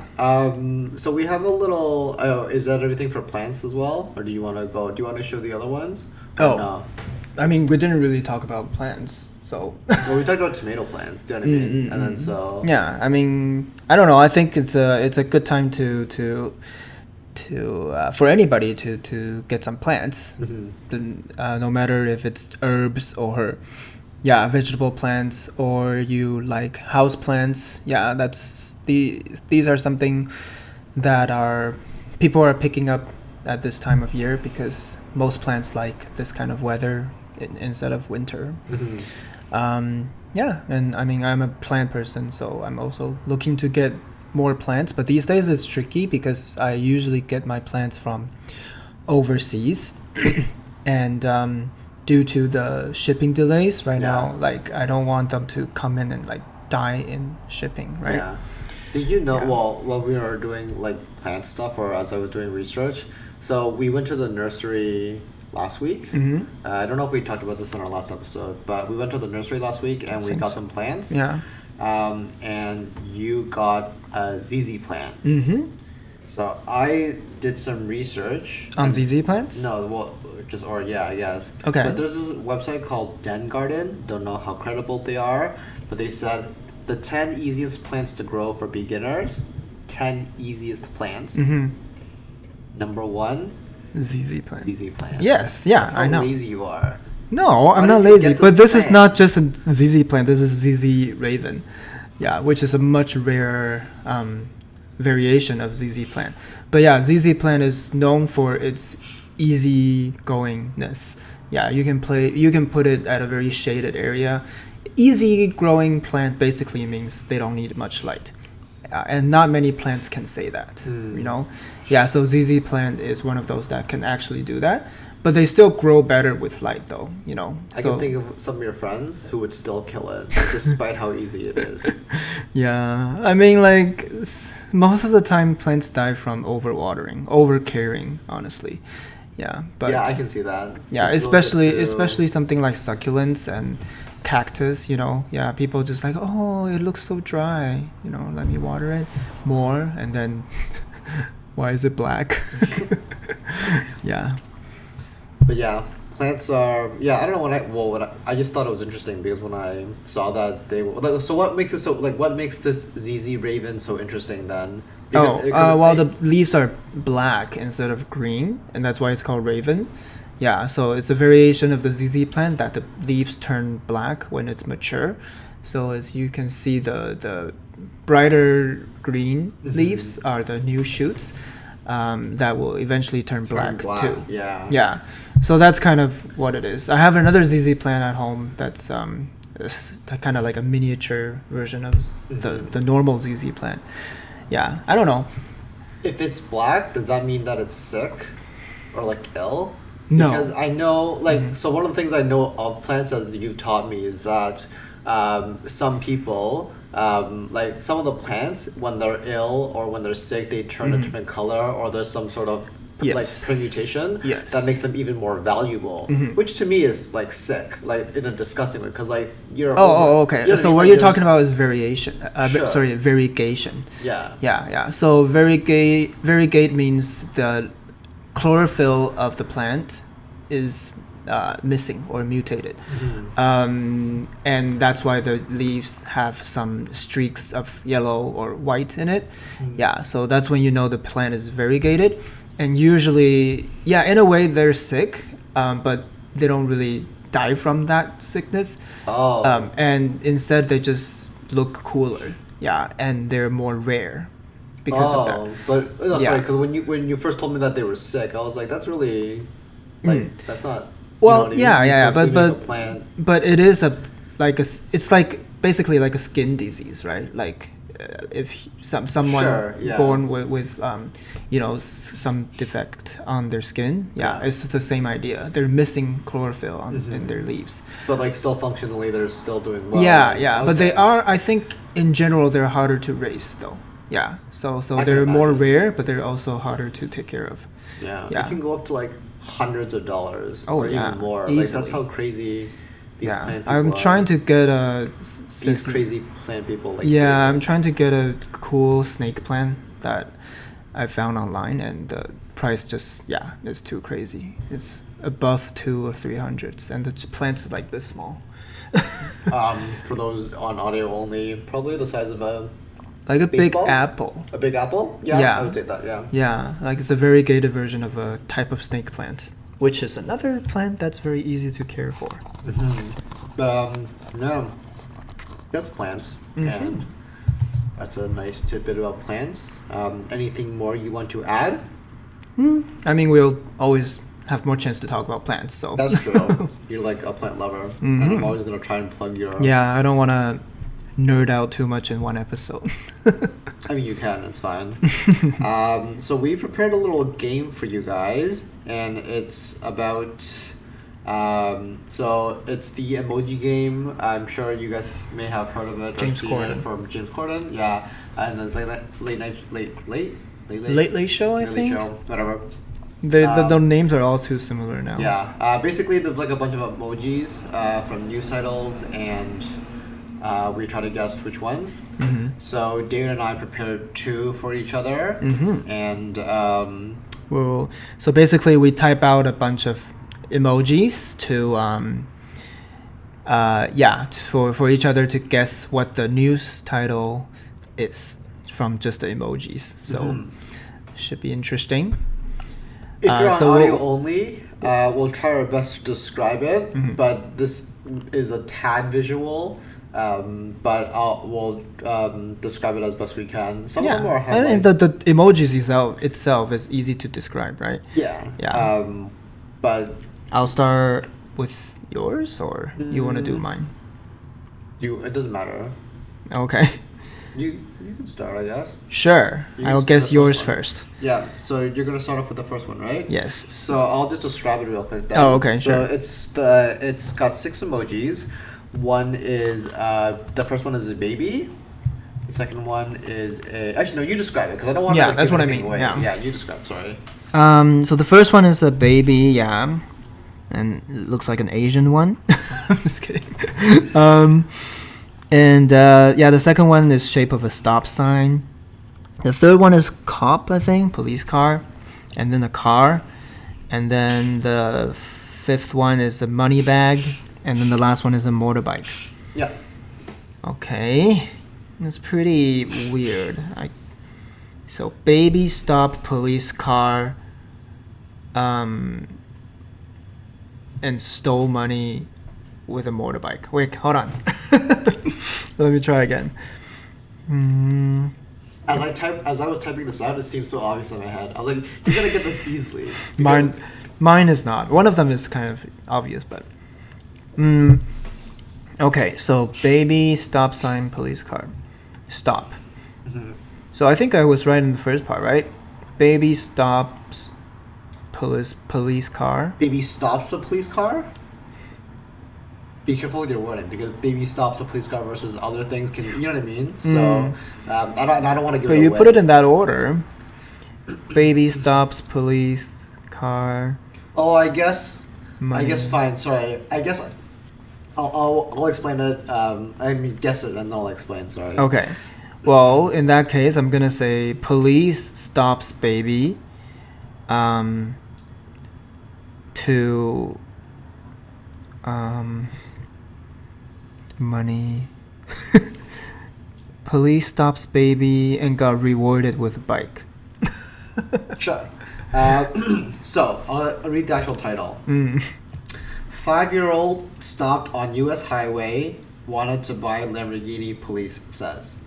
so we have a little. Oh, is that everything for plants as well, or do you want to go? Do you want to show the other ones? Or Oh. no? I mean, we didn't really talk about plants, so. Well, we talked about tomato plants. Do you know what I mean? And then so. Yeah, I mean, I don't know. I think it's a good time to for anybody to get some plants, no matter if it's herbs or vegetable plants, or you like house plants. Yeah, these are something that people are picking up at this time of year, because most plants like this kind of weather instead of winter. Yeah, and I mean, I'm a plant person, so I'm also looking to get more plants, but these days it's tricky because I usually get my plants from overseas and due to the shipping delays right now, like, I don't want them to come in and like die in shipping, right? Yeah. Did you know? Yeah. Well, while we were doing like plant stuff, or as I was doing research, so we went to the nursery last week. I don't know if we talked about this in our last episode, but we went to the nursery last week and we got some plants. Yeah. And you got a ZZ plant. So I did some research On ZZ plants? No, well, I guess. Okay. But there's this website called Den Garden. Don't know how credible they are, but they said the 10 easiest plants to grow for beginners. 10 easiest plants. Number 1, ZZ plant. ZZ plant. Yes, yeah, That's how I know. lazy you are. No, I'm Why not did you lazy. get But this is plant? not just a ZZ plant. This is ZZ Raven. Yeah, which is a much rarer variation of ZZ plant. But yeah, ZZ plant is known for its easygoingness. Yeah, you can put it at a very shaded area. Easy growing plant basically means they don't need much light. And not many plants can say that, you know? Yeah, so ZZ plant is one of those that can actually do that. But they still grow better with light, though, you know? I can think of some of your friends who would still kill it, despite how easy it is. Yeah, I mean, like, most of the time plants die from overwatering, overcaring, honestly. Yeah, but... Yeah, I can see that. Yeah, especially something like succulents and cactus, you know? Yeah, people just like, oh, it looks so dry, you know, let me water it more, and then... why is it black? Yeah. But yeah, plants are... Yeah, I don't know I just thought it was interesting because when I saw that they were... Like, so what makes it so... Like, what makes this ZZ Raven so interesting then? Because, the leaves are black instead of green, and that's why it's called Raven. Yeah, so it's a variation of the ZZ plant that the leaves turn black when it's mature. So as you can see, the brighter green leaves are the new shoots that will eventually turn black too. Yeah. Yeah. So that's kind of what it is. I have another ZZ plant at home that's kind of like a miniature version of the normal ZZ plant. Yeah, I don't know. If it's black, does that mean that it's sick or like ill? No. Because I know, like, so one of the things I know of plants, as you taught me, is that some people, like some of the plants, when they're ill or when they're sick, they turn a different color, or there's some sort of like permutation that makes them even more valuable, which to me is like sick, like in a disgusting way, because like you're okay. You know So what you're talking about is variation. Sorry, variegation. Yeah. So variegate means the chlorophyll of the plant is missing or mutated, and that's why the leaves have some streaks of yellow or white in it. Yeah, so that's when you know the plant is variegated. And usually, yeah, in a way they're sick, but they don't really die from that sickness. And instead they just look cooler. Yeah, and they're more rare because of that. But sorry, because when you first told me that they were sick, I was like, that's really that's not. Well, you know what I mean? But it is it's like basically like a skin disease, right? Like if someone born with some defect on their skin, it's the same idea. They're missing chlorophyll in their leaves. But like still functionally, they're still doing well. Yeah. Okay. But they are. I think in general they're harder to raise though. Yeah. So they're more rare, but they're also harder to take care of. Yeah. It can go up to like hundreds of dollars or even more. Easily. Like that's how crazy these plant people I'm trying to get these crazy plant people. Like I'm trying to get a cool snake plant that I found online, and the price just it's too crazy. It's above 200 or 300, and the plant's like this small. For those on audio only, probably the size of a big apple. A big apple? Yeah, I would say that. Yeah, like it's a variegated version of a type of snake plant, which is another plant that's very easy to care for. That's plants, and that's a nice tidbit about plants. Anything more you want to add? I mean, we'll always have more chance to talk about plants, so that's true. You're like a plant lover, and I'm always gonna try and plug your. Yeah, I don't want to nerd out too much in one episode. I mean, you can. It's fine. So we prepared a little game for you guys, and it's about. So it's the emoji game. I'm sure you guys may have heard of it. James Corden. From James Corden. Yeah, and it's like late show. I think. Show, whatever. The names are all too similar now. Yeah. Basically, there's like a bunch of emojis from news titles, and we try to guess which ones. So David and I prepared 2 for each other, and so basically we type out a bunch of emojis to for each other to guess what the news title is from just the emojis. So should be interesting. If you're on audio only, we'll try our best to describe it, but this is a tad visual. But we'll describe it as best we can. Some of them are I think the emojis itself is easy to describe, right? Yeah. But I'll start with yours, or you want to do mine? It doesn't matter. Okay. You can start, I guess. Sure. I'll guess yours first. Yeah. So you're gonna start off with the first one, right? Yes. So I'll just describe it real quick. Then. Oh, okay, sure. So it's got 6 emojis. One is the first one is a baby. The second one is actually no, you describe it because I don't want to. Yeah, that's what I mean. Away. Yeah. Yeah, you describe. Sorry. So the first one is a baby, yeah, and it looks like an Asian one. I'm just kidding. The second one is shape of a stop sign. The third one is cop, I think, police car, and then a car, and then the fifth one is a money bag. And then the last one is a motorbike. Yeah. Okay. It's pretty weird. So baby stop police car and stole money with a motorbike. Wait, hold on. Let me try again. As I was typing this out, it seemed so obvious in my head. I was like, you're gonna get this easily. Mine is not. One of them is kind of obvious, but okay, so baby, stop sign, police car. Stop. So I think I was right in the first part, right? Baby stops police car. Baby stops a police car? Be careful with your wording because baby stops a police car versus other things can, you know what I mean? So I don't want to give it away. But you put it in that order. Baby stops police car. Oh, I guess Money. I guess fine. Sorry. I guess I'll explain it. I mean, guess it, and then I'll explain. Sorry. Okay. Well, in that case, I'm gonna say police stops baby. To. Money. Police stops baby and got rewarded with a bike. Sure. So I'll read the actual title. 5-year-old stopped on U.S. highway, wanted to buy Lamborghini, police says.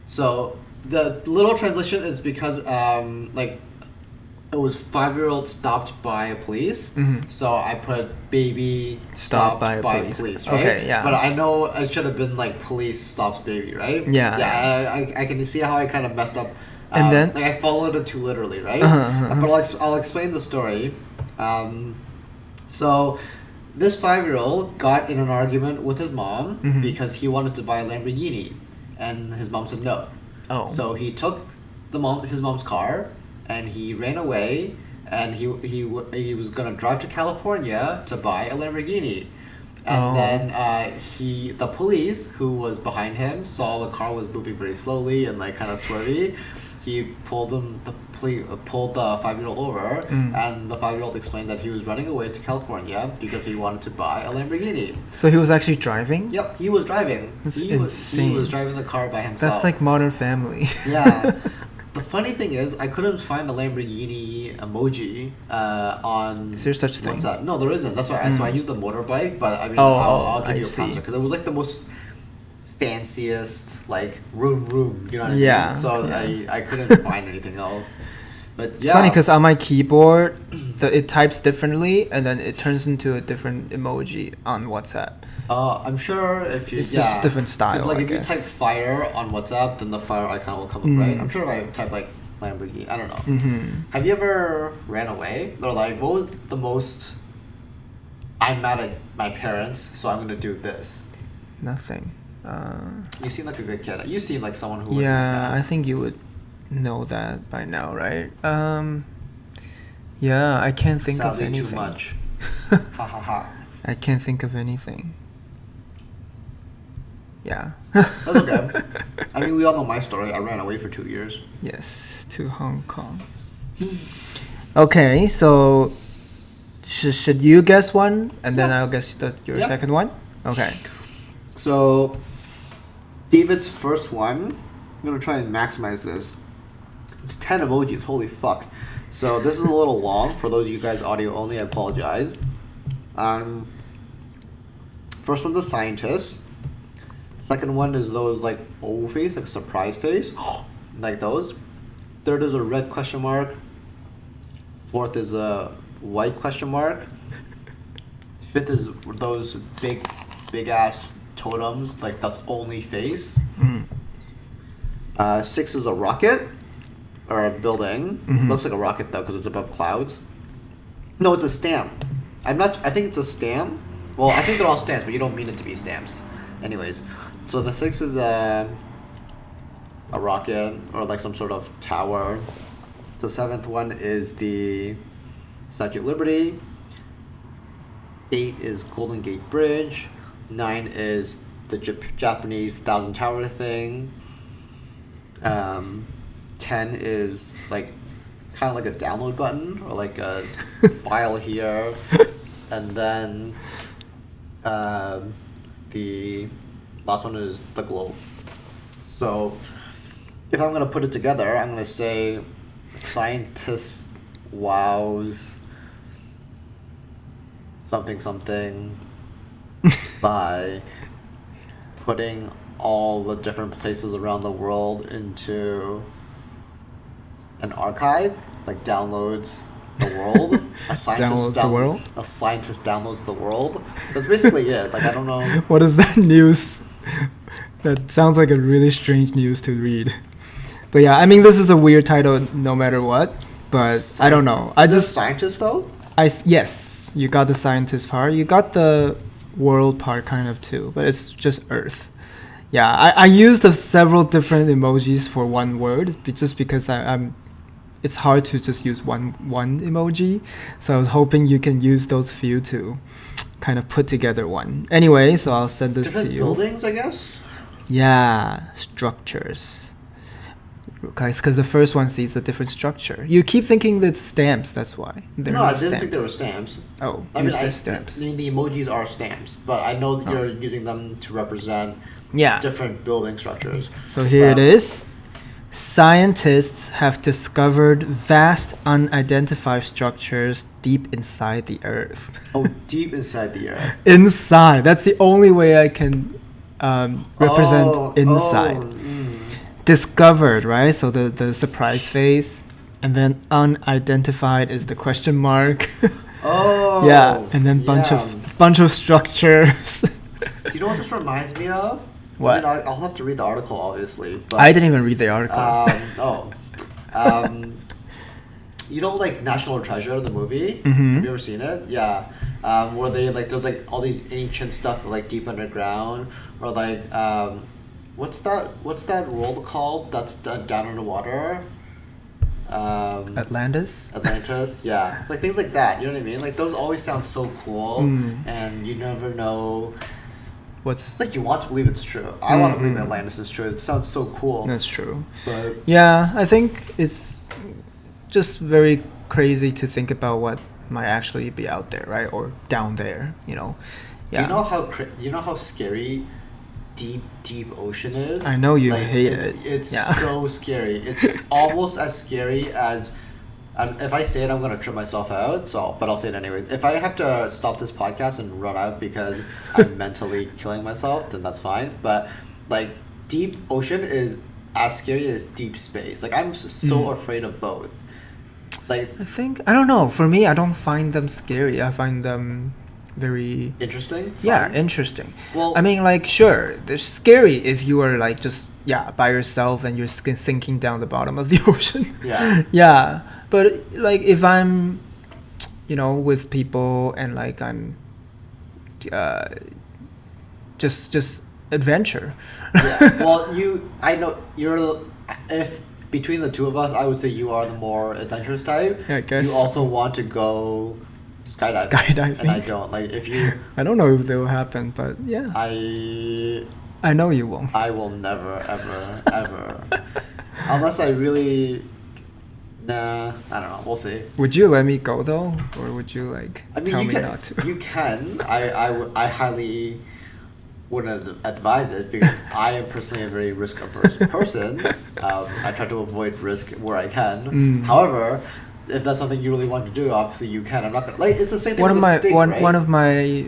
So the little translation is because it was 5-year-old stopped by a police. So I put baby stopped by police, right? Okay, yeah. But I know it should have been like police stops baby, right? Yeah. Yeah, I can see how I kind of messed up. And then I followed it too literally, right? But I'll explain the story. So this 5-year-old got in an argument with his mom because he wanted to buy a Lamborghini, and his mom said no. Oh. So he took his mom's car and he ran away, and he was gonna drive to California to buy a Lamborghini. And then the police who was behind him saw the car was moving very slowly and like kind of swervy. He pulled the 5-year-old over, and the 5-year-old explained that he was running away to California because he wanted to buy a Lamborghini. So he was actually driving? Yep, he was driving. He was driving the car by himself. That's like Modern Family. Yeah. The funny thing is, I couldn't find a Lamborghini emoji on. Is there such thing? WhatsApp. No, there isn't. That's why. So I used the motorbike, but I mean, I'll give you a pass because it was like the most fanciest like room. You know what I mean? So I couldn't find anything else. But it's funny because on my keyboard, it types differently, and then it turns into a different emoji on WhatsApp. I'm sure if you... It's just different style, like I if guess. you type fire on WhatsApp, then the fire icon will come up, right? I'm sure if I type like Lamborghini, I don't know. Have you ever ran away? Or like, what was the most... I'm mad at my parents, so I'm going to do this. Nothing. You seem like a good kid. You seem like someone who... Yeah, I think you would know that by now, right? Yeah, I can't think of anything. Too much. Ha ha ha. I can't think of anything. Yeah. That's okay. I mean, we all know my story. I ran away for 2 years. Yes, to Hong Kong. Okay, so should you guess one, and then I'll guess your second one? Okay. So, David's first one, I'm going to try and maximize this. It's 10 emojis. Holy fuck. So this is a little long for those of you guys audio only. I apologize. First one's a scientist. Second one is those like O face, like surprise face, like those. Third is a red question mark. Fourth is a white question mark. Fifth is those big ass totems, like that's only face. Six is a rocket or a building. Looks like a rocket though because it's above clouds. No, it's a stamp. I think it's a stamp. Well, I think they're all stamps, but you don't mean it to be stamps. Anyways, so the 6 is a rocket or like some sort of tower. The 7th one is the Statue of Liberty. 8 is Golden Gate Bridge. 9 is the Japanese Thousand Tower thing. 10 is like kind of like a download button or like a file here. And then the last one is the globe. So if I'm going to put it together, I'm going to say scientists wows something by putting all the different places around the world into an archive, like downloads the world. A scientist downloads the world? A scientist downloads the world. That's basically it. Like, I don't know. What is that news? That sounds like a really strange news to read. But yeah, I mean, this is a weird title no matter what. But I don't know. I just scientist though. Yes, you got the scientist part. You got the world part kind of too. But it's just Earth. Yeah, I used several different emojis for one word just because I'm. It's hard to just use one emoji, so I was hoping you can use those few to kind of put together one. Anyway, so I'll send this different to you. Buildings, I guess. Yeah, structures. Guys, because the first one sees a different structure. You keep thinking that stamps. That's why. No, I didn't think they were stamps. Oh, I mean, stamps. I mean, the emojis are stamps, but I know that you're using them to represent Yeah. different building structures. So here it is. Scientists have discovered vast unidentified structures deep inside the Earth. Oh, deep inside the Earth. Inside. That's the only way I can represent inside. Discovered, right? So the surprise face. And then unidentified is the question mark. Oh. Yeah. And then bunch of structures. Do you know what this reminds me of? What? I mean, I'll have to read the article, obviously. But, I didn't even read the article. You know, like National Treasure, the movie? Mm-hmm. Have you ever seen it? Yeah. Where they, like, there's, like, all these ancient stuff, like, deep underground. Or, like, what's that world called that's down underwater? Atlantis, yeah. Like, things like that, you know what I mean? Like, those always sound so cool. And you never know... What's like you want to believe it's true. I want to believe Atlantis is true. It sounds so cool. That's true. But yeah, I think it's just very crazy to think about what might actually be out there, right? Or down there, you know. Yeah. Do you know how scary deep ocean is? I know you hate it. It's so scary. It's almost as scary as if I say it, I'm going to trip myself out, but I'll say it anyway. If I have to stop this podcast and run out because I'm mentally killing myself, then that's fine. But, like, deep ocean is as scary as deep space. Like, I'm so afraid of both. Like, I don't know. For me, I don't find them scary. I find them very... interesting? Fun? Yeah, interesting. Well, I mean, like, sure, they're scary if you are, like, just, by yourself and you're sinking down the bottom of the ocean. Yeah. Yeah. But, like, if I'm, with people and, like, I'm just adventure. Yeah. Well, I know if between the two of us, I would say you are the more adventurous type. Yeah, I guess. You also want to go skydiving. And I don't. Like, if you... I don't know if that will happen, but yeah. I know you won't. I will never, ever, ever. Unless I really... Nah, I don't know. We'll see. Would you let me go though, or would you tell me can, not to? You can. I highly wouldn't advise it because I am personally a very risk averse person. I try to avoid risk where I can. However, if that's something you really want to do, obviously you can. I'm not gonna like. It's the same thing with the steak, right? One of my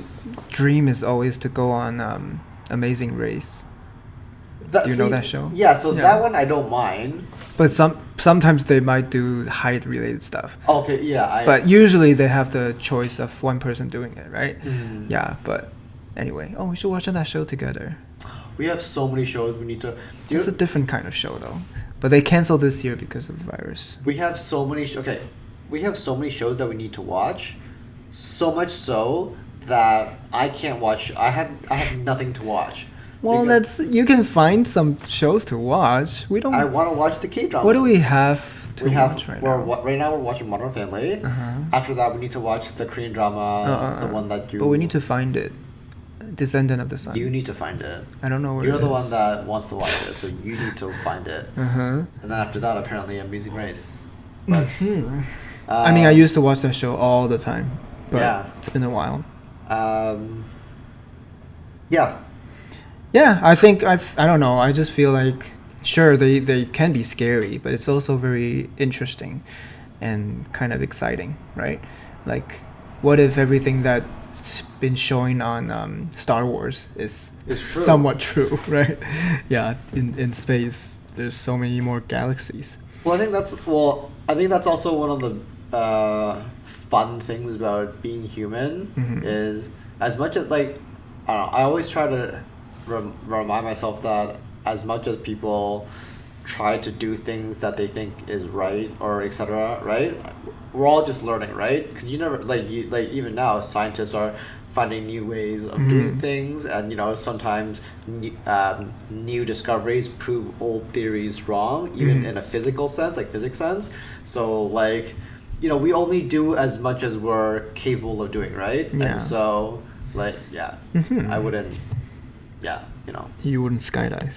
dream is always to go on Amazing Race. Do you know that show? Yeah, so that one I don't mind. But sometimes they might do height related stuff. Okay, yeah. But usually they have the choice of one person doing it, right? Yeah, but anyway. Oh, we should watch that show together. We have so many shows we need to do. It's a different kind of show though. But they canceled this year because of the virus. We have so many we have so many shows that we need to watch. So much so that I can't watch. I have nothing to watch. Well, you can find some shows to watch. We don't. I want to watch the K-drama. What do we have to watch right now? Right now we're watching Modern Family. After that, we need to watch the Korean drama, the one that you. But we need to find it. Descendant of the Sun. You need to find it. I don't know where You're it the is. one that wants to watch it, so you need to find it. And then after that, apparently, Amazing Race. But, I mean, I used to watch that show all the time, but it's been a while. Yeah. Yeah, I think I don't know. I just feel like sure they can be scary, but it's also very interesting and kind of exciting, right? Like, what if everything that's been showing on Star Wars is true. somewhat true, right? Yeah, in space, there's so many more galaxies. Well, I think that's also one of the fun things about being human is as much as like I don't know, I always try to remind myself that as much as people try to do things that they think is right or etc., right? We're all just learning, right? Because you never like even now scientists are finding new ways of doing things, and sometimes new discoveries prove old theories wrong, even in a physical sense, like physics sense. So like we only do as much as we're capable of doing, right? Yeah. And so like I wouldn't. Yeah, You wouldn't skydive.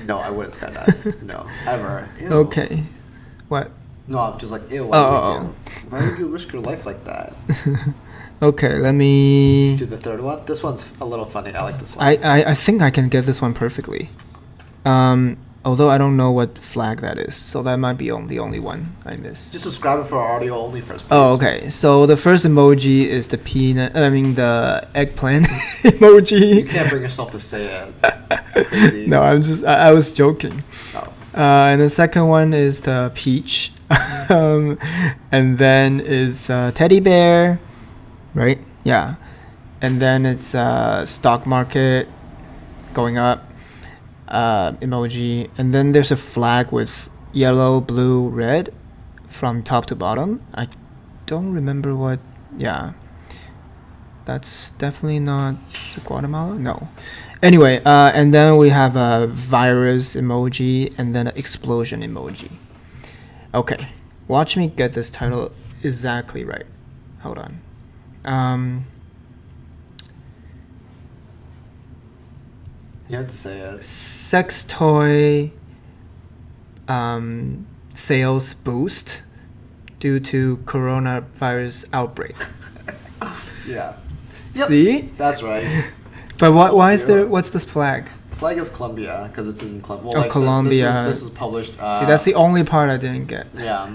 No, I wouldn't skydive. No, ever. Ew. Okay. What? No, I'm just like, ew. Why would you risk your life like that? Okay, let me do the third one. This one's a little funny. I like this one. I think I can get this one perfectly. Although I don't know what flag that is, so that might be the only one I missed. Just describe it for our audio only first. Please. Oh, okay. So the first emoji is the the eggplant emoji. You can't bring yourself to say it. Crazy. No, I was joking. Oh. And the second one is the peach, and then is teddy bear, right? Yeah, and then it's stock market going up. Emoji, and then there's a flag with yellow, blue, red from top to bottom. I don't remember what. Yeah, that's definitely not Guatemala. No. Anyway, and then we have a virus emoji and then an explosion emoji. Okay, watch me get this title exactly right. Hold on. You have to say it. Sex toy sales boost due to coronavirus outbreak. Yeah. See? That's right. But what's this flag? The flag is Colombia because it's in Colombia. Well, Colombia. This is published. See, that's the only part I didn't get. Yeah.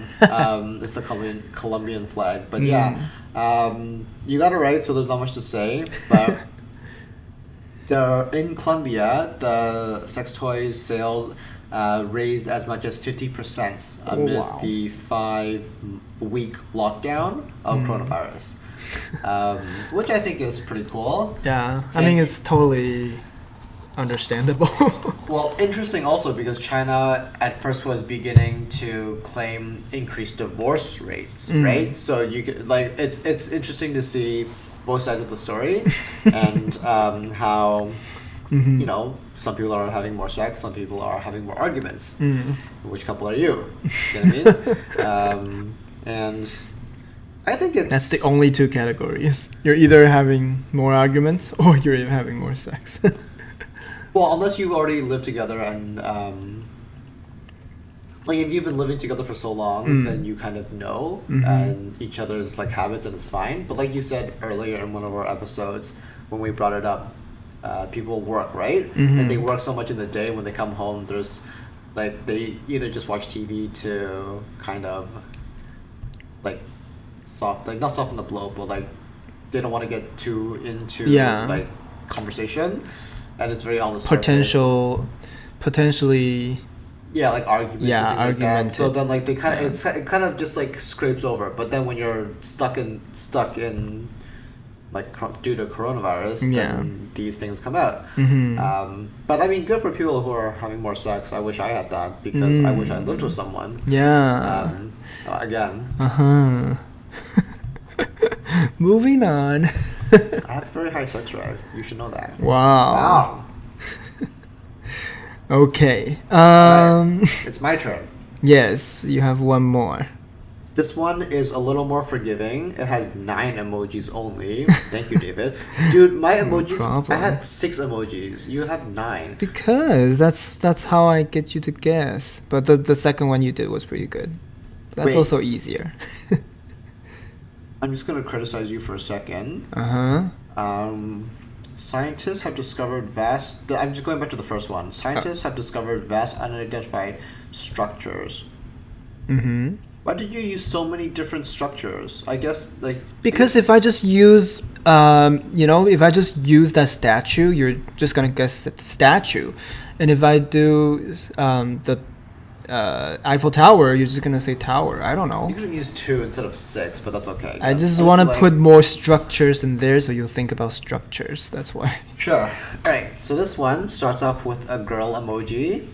It's the Colombian flag. But yeah, you got it right, so there's not much to say. But in Colombia, the sex toys sales raised as much as 50% amid the 5-week lockdown of coronavirus, which I think is pretty cool. Yeah, I mean, it's totally understandable. Well, interesting also because China at first was beginning to claim increased divorce rates, right? So you could it's interesting to see both sides of the story and how some people are having more sex, some people are having more arguments. Which couple are you? You know what I mean? And I think that's the only two categories. You're either having more arguments or you're having more sex. Well, unless you've already lived together and if you've been living together for so long, then you kind of know and each other's habits, and it's fine. But like you said earlier in one of our episodes when we brought it up, people work, right? And they work so much in the day. When they come home, there's like they either just watch TV to kind of like not soften the blow, but like they don't want to get too into like conversation, and it's very on the surface. Potentially. Yeah, like arguments. Yeah, and things like that. So then, like they kind of it kind of just like scrapes over. But then when you're stuck in like due to coronavirus, then these things come out. But I mean, good for people who are having more sex. I wish I had that because I wish I lived with someone. Yeah. Again. Moving on. I have very high sex drive. You should know that. Wow. Okay. It's my turn. Yes, you have one more. This one is a little more forgiving. It has 9 emojis only. Thank you, David. Dude, my emojis, I had 6 emojis. You have 9. Because that's how I get you to guess. But the second one you did was pretty good. That's also easier. I'm just going to criticize you for a second. Scientists have discovered I'm just going back to the first one. Scientists have discovered vast unidentified structures. Why did you use so many different structures? I guess because if I just use if I just use that statue, you're just gonna guess that statue, and if I do the Eiffel Tower, you're just gonna say tower. I don't know. You could use 2 instead of 6, but that's okay. I just want to put more structures in there, so you'll think about structures. That's why. Sure. All right. So this one starts off with a girl emoji,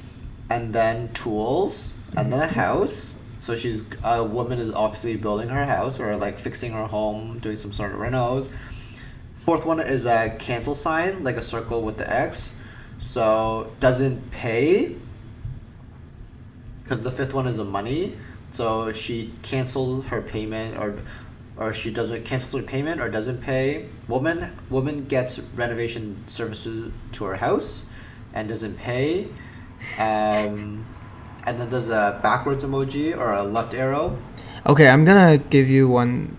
and then tools, and then a house. So a woman is obviously building her house or like fixing her home, doing some sort of renos. Fourth one is a cancel sign, like a circle with the X. So doesn't pay. Because the 5th one is a money, so she cancels her payment or she cancels her payment or doesn't pay. Woman gets renovation services to her house and doesn't pay. And then there's a backwards emoji or a left arrow. Okay, I'm gonna give you one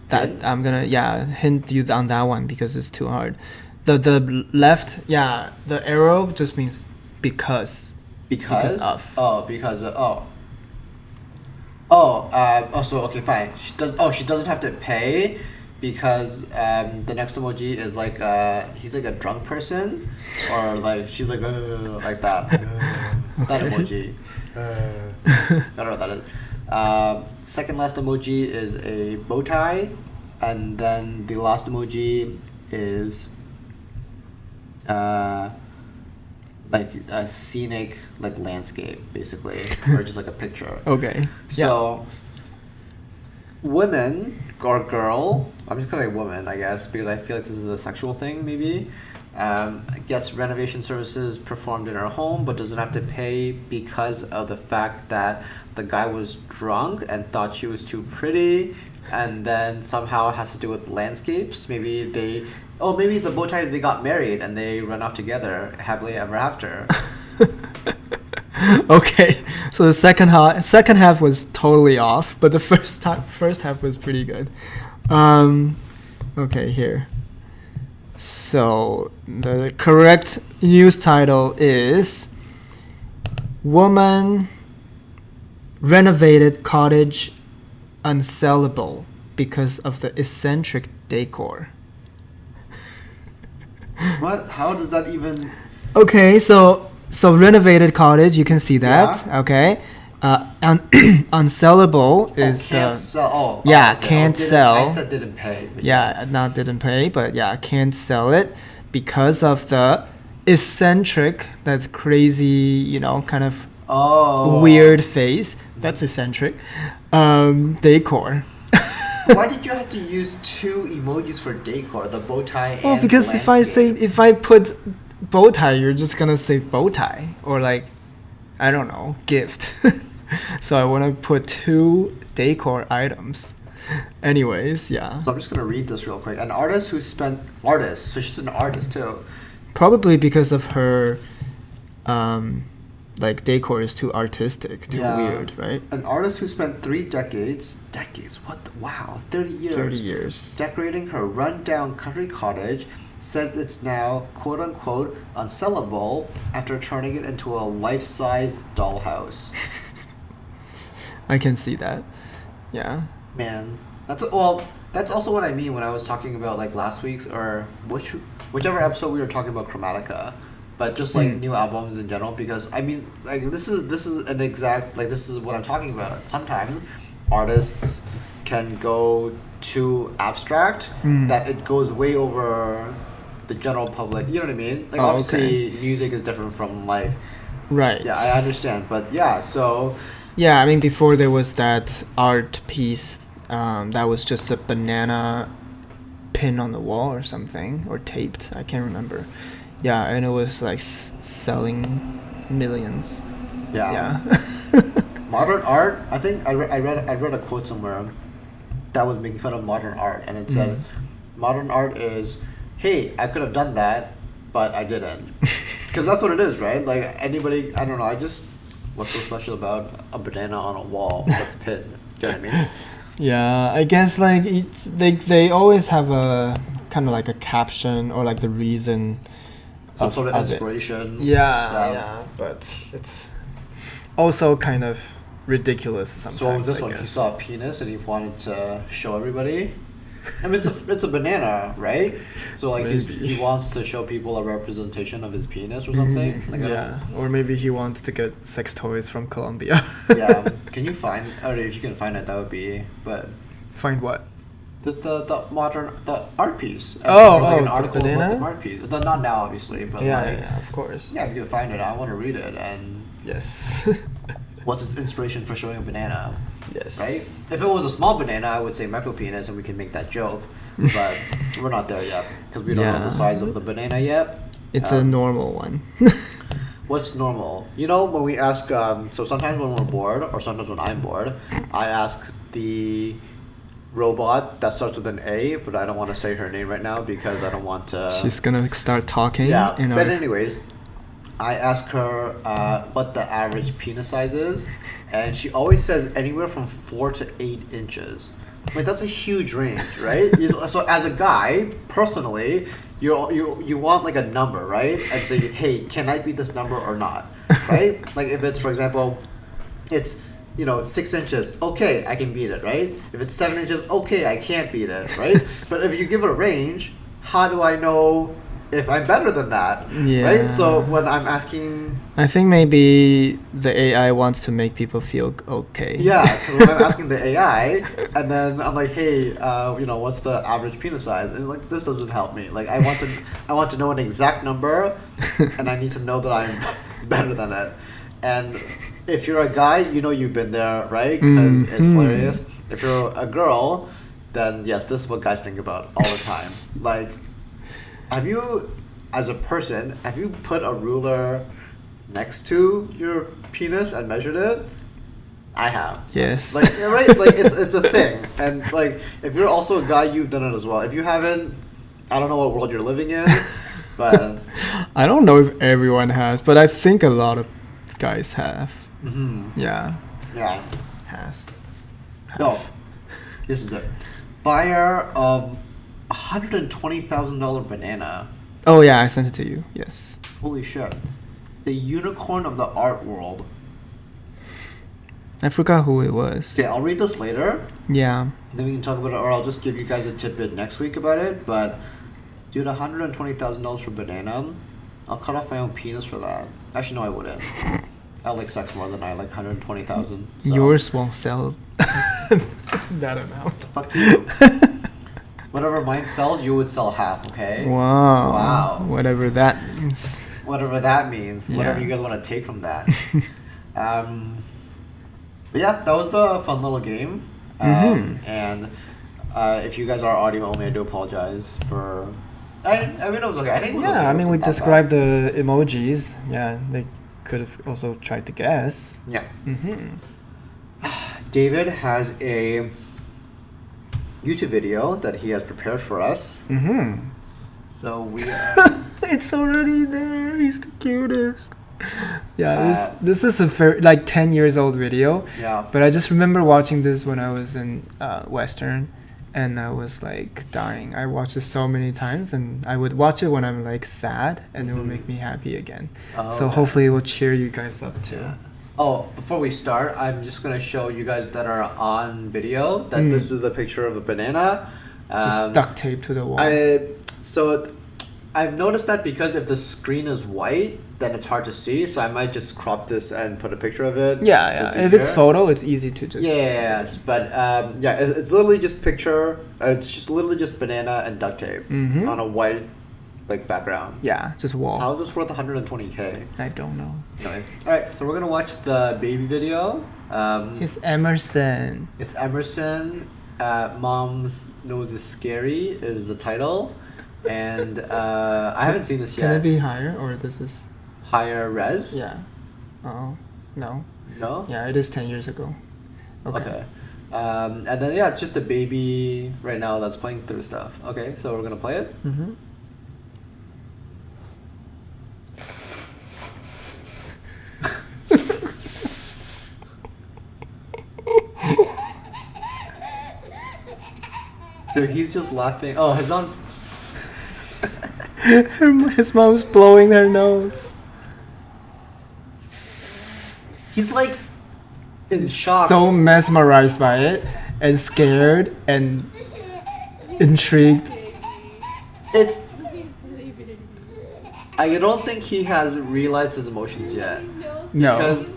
that I'm gonna hint you on that one because it's too hard. The left, the arrow just means because. Because of. So okay, fine. She doesn't have to pay because the next emoji is like he's like a drunk person or like she's like that. That emoji. I don't know what that is. Second last emoji is a bow tie, and then the last emoji is like a scenic like landscape basically or just like a picture. Okay. So women or girl, I'm just gonna say woman I guess because I feel like this is a sexual thing maybe, gets renovation services performed in her home but doesn't have to pay because of the fact that the guy was drunk and thought she was too pretty, and then somehow it has to do with landscapes. Maybe the bow tie, they got married and they run off together happily ever after. Okay, so the second half was totally off, but the first half was pretty good. Okay, here. So the correct news title is "Woman Renovated Cottage Unsellable Because of the Eccentric Decor." What? How does that even... Okay, so renovated cottage, you can see that. Yeah. Okay. Unsellable is can't sell. Can't sell. I said didn't pay. Not didn't pay, but can't sell it because of the eccentric, that crazy, kind of weird face. That's eccentric. Decor. Why did you have to use 2 emojis for decor? The bow tie and because if I put bow tie, you're just gonna say bow tie or like, I don't know, gift. So I want to put 2 decor items. Anyways, yeah. So I'm just gonna read this real quick. An artist, so she's an artist too. Probably because of her, like decor is too artistic, too weird, right? An artist who spent 3 decades, wow, 30 years. 30 years. Decorating her run-down country cottage says it's now, quote-unquote, unsellable after turning it into a life-size dollhouse. I can see that. Yeah. Man, that's also what I mean when I was talking about like last week's or whichever episode we were talking about Chromatica, but just like new albums in general. Because I mean, like this is an exact like this is what I'm talking about. Sometimes artists can go too abstract that it goes way over the general public. You know what I mean? Like obviously music is different from like. Right. Yeah, I understand, but yeah, so. Yeah, I mean, before there was that art piece that was just a banana pin on the wall or something, or taped. I can't remember. Yeah, and it was like selling millions. Yeah. Modern art. I think I read a quote somewhere that was making fun of modern art, and it said, "Modern art is, hey, I could have done that, but I didn't," because that's what it is, right? Like anybody, I don't know. What's so special about a banana on a wall that's pinned? Do you know what I mean? Yeah, I guess like they always have a kind of like a caption or like the reason. Some sort of inspiration. Yeah, but it's also kind of ridiculous sometimes. So this one, he saw a penis and he wanted to show everybody. I mean, it's a banana, right? So like he wants to show people a representation of his penis or something. Like or maybe he wants to get sex toys from Colombia. Yeah, can you find? Or if you can find it, that would be. But find what? The art piece. An article about the art piece. Not now, obviously, but yeah, of course. Yeah, if you can find it, I want to read it. And yes. What's his inspiration for showing a banana? Yes. Right? If it was a small banana, I would say micro penis, and we can make that joke. But we're not there yet because we don't know the size of the banana yet. It's a normal one. What's normal? You know, when we ask, so sometimes when we're bored, or sometimes when I'm bored, I ask the robot that starts with an A, but I don't want to say her name right now because I don't want to. She's gonna start talking. Yeah, but anyways, I ask her what the average penis size is, and she always says anywhere from 4 to 8 inches. Like that's a huge range, right? So as a guy, personally, you want like a number, right? And say, hey, can I beat this number or not, right? Like if it's, for example, it's 6 inches, okay, I can beat it, right? If it's 7 inches, okay, I can't beat it, right? But if you give it a range, how do I know if I'm better than that, right? So when I'm asking... I think maybe the AI wants to make people feel okay. Yeah, because when I'm asking the AI, and then I'm like, hey, what's the average penis size? And like, this doesn't help me. Like, I want to know an exact number, and I need to know that I'm better than it. And if you're a guy, you've been there, right? Because it's hilarious. If you're a girl, then yes, this is what guys think about all the time. Like, have you, as a person, put a ruler next to your penis and measured it? I have. Yes. Like, right? Like, it's a thing. And like, if you're also a guy, you've done it as well. If you haven't, I don't know what world you're living in, but I don't know if everyone has, but I think a lot of guys have. Yeah. Has. No, this is it. Buyer of $120,000 banana. Oh yeah, I sent it to you. Yes. Holy shit! The unicorn of the art world. I forgot who it was. Okay, I'll read this later. Yeah. Then we can talk about it, or I'll just give you guys a tidbit next week about it. But, dude, $120,000 for banana. I'll cut off my own penis for that. Actually, no, I wouldn't. I like sex more than I like 120,000. So. Yours won't sell that amount. Fuck you. Whatever mine sells, you would sell half. Okay. Wow. Whatever that means. Yeah. Whatever you guys want to take from that. But yeah, that was a fun little game. And if you guys are audio only, I do apologize for. I mean, it was okay. I think. We described the emojis. Yeah, they could have also tried to guess. Yeah. David has a YouTube video that he has prepared for us. So we. It's already there. He's the cutest. Yeah, this is a very, like 10 years old video. Yeah. But I just remember watching this when I was in Western, and I was like dying. I watched it so many times, and I would watch it when I'm like sad, and it will make me happy again. So hopefully it will cheer you guys up too. Yeah. Oh, before we start, I'm just gonna show you guys that are on video that this is the picture of a banana. Just duct tape to the wall. I've noticed that because if the screen is white, then it's hard to see. So I might just crop this and put a picture of it. Yeah, if it's photo, it's easy to just. Yes, but it's literally just picture. It's just literally just banana and duct tape on a white like background. Yeah, just wall. How is this worth 120K? I don't know. Anyway. All right, so we're gonna watch the baby video. It's Emerson. It's Emerson. Mom's Nose is Scary is the title, and I haven't seen this yet. Can it be higher, or this is higher res? Yeah. Oh no. No. Yeah, it is 10 years ago. Okay. And then it's just a baby right now that's playing through stuff. Okay, so we're gonna play it. Mm-hmm. So he's just laughing. Oh, his mom's. His mom's blowing her nose. He's like in shock. So mesmerized by it, and scared and intrigued. I don't think he has realized his emotions yet. No. Because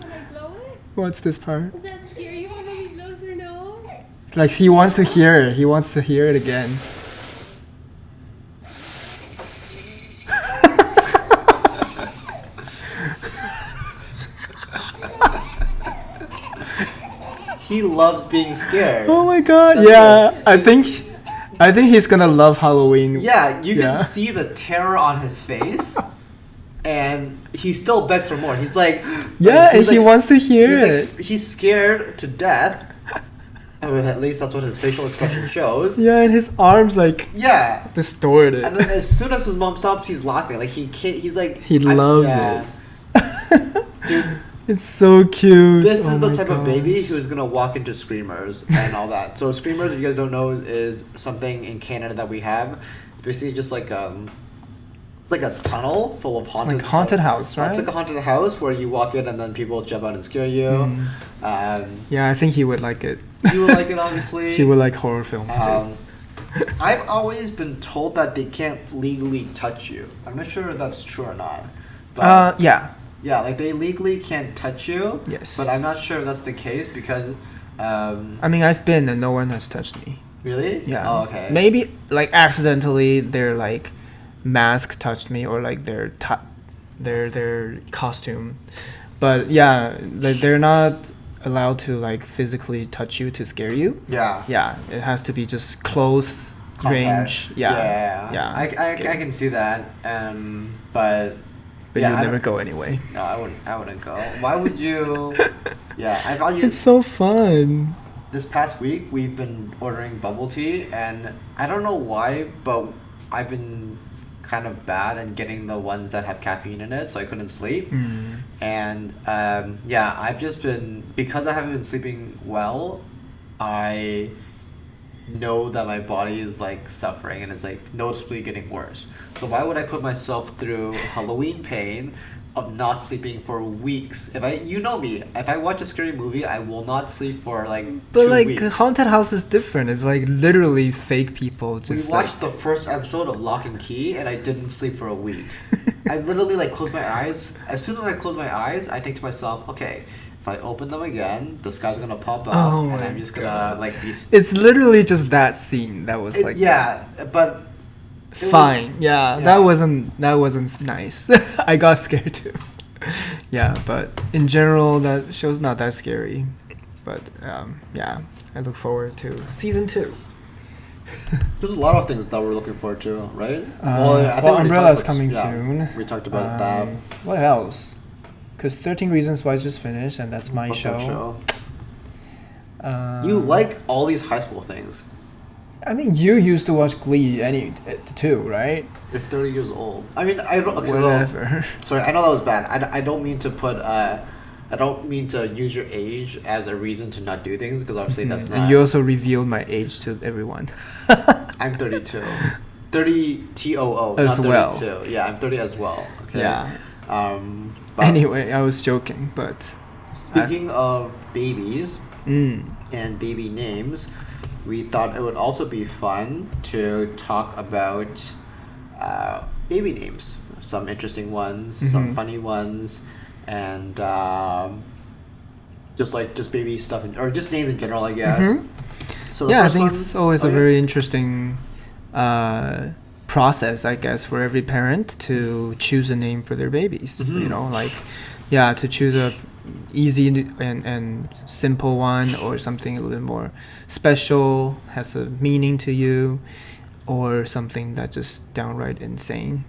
what's this part? Is that scary when he blows her nose? Like he wants to hear it. He wants to hear it again. he loves being scared. Oh my god! Yeah, I think he's gonna love Halloween. Yeah, you can see the terror on his face, and he still begs for more. He's like, he wants to hear it. He's scared to death. I mean, at least that's what his facial expression shows. Yeah, and his arms distorted. And then as soon as his mom stops, he's laughing. Like he can't. He's like he loves it. Dude, it's so cute. This is the type of baby who's gonna walk into Screamers and all that. So Screamers, if you guys don't know, is something in Canada that we have. It's basically just like it's like a tunnel full of haunted house, right? It's like a haunted house where you walk in and then people jump out and scare you. Yeah, I think he would like it. He would like it, obviously. He would like horror films too. I've always been told that they can't legally touch you. I'm not sure if that's true or not. But yeah, like they legally can't touch you. Yes. But I'm not sure if that's the case because. I mean, I've been and no one has touched me. Really? Yeah. Oh, okay. Maybe like accidentally their like mask touched me or like their costume, but yeah, like they're not allowed to like physically touch you to scare you. Yeah, it has to be just close range. Yeah. I can see that. But you'll never go anyway. No, I wouldn't go. Why would you? Yeah, I value. It's so fun. This past week we've been ordering bubble tea, and I don't know why, but I've been kind of bad at getting the ones that have caffeine in it, so I couldn't sleep. And I've just been, because I haven't been sleeping well, I know that my body is like suffering and it's like noticeably getting worse. So why would I put myself through Halloween pain of not sleeping for weeks? You know me, if I watch a scary movie, I will not sleep for like 2 weeks. But like haunted house is different. It's like literally fake people. We watched the first episode of Lock and Key and I didn't sleep for a week. I literally like closed my eyes. As soon as I close my eyes, I think to myself, okay, if I open them again, the sky's gonna pop up and I'm just gonna like be. It's literally just that scene that was like. Yeah, but. Fine. That wasn't nice. I got scared too. Yeah, but in general, that show's not that scary. But I look forward to season 2. There's a lot of things that we're looking forward to, right? I think Umbrella's coming soon. We talked about that. What else? Because 13 Reasons Why just finished, and that's my show. You like all these high school things. I mean, you used to watch Glee too, right? You're 30 years old. I mean, I don't. Whatever. Sorry, I know that was bad. I don't mean to put. I don't mean to use your age as a reason to not do things because obviously that's not. And you also revealed my age to everyone. I'm 32. 30 TOO. As not well. 32. Yeah, I'm 30 as well. Okay. Yeah. But Anyway, I was joking, but. speaking of babies Mm. and baby names, we thought it would also be fun to talk about baby names. Some interesting ones, some funny ones, and just baby stuff, or just names in general, I guess. So I think it's always a very interesting process, I guess, for every parent to choose a name for their babies. You know, like, to choose a easy and simple one, or something a little bit more special, has a meaning to you, or something that just downright insane.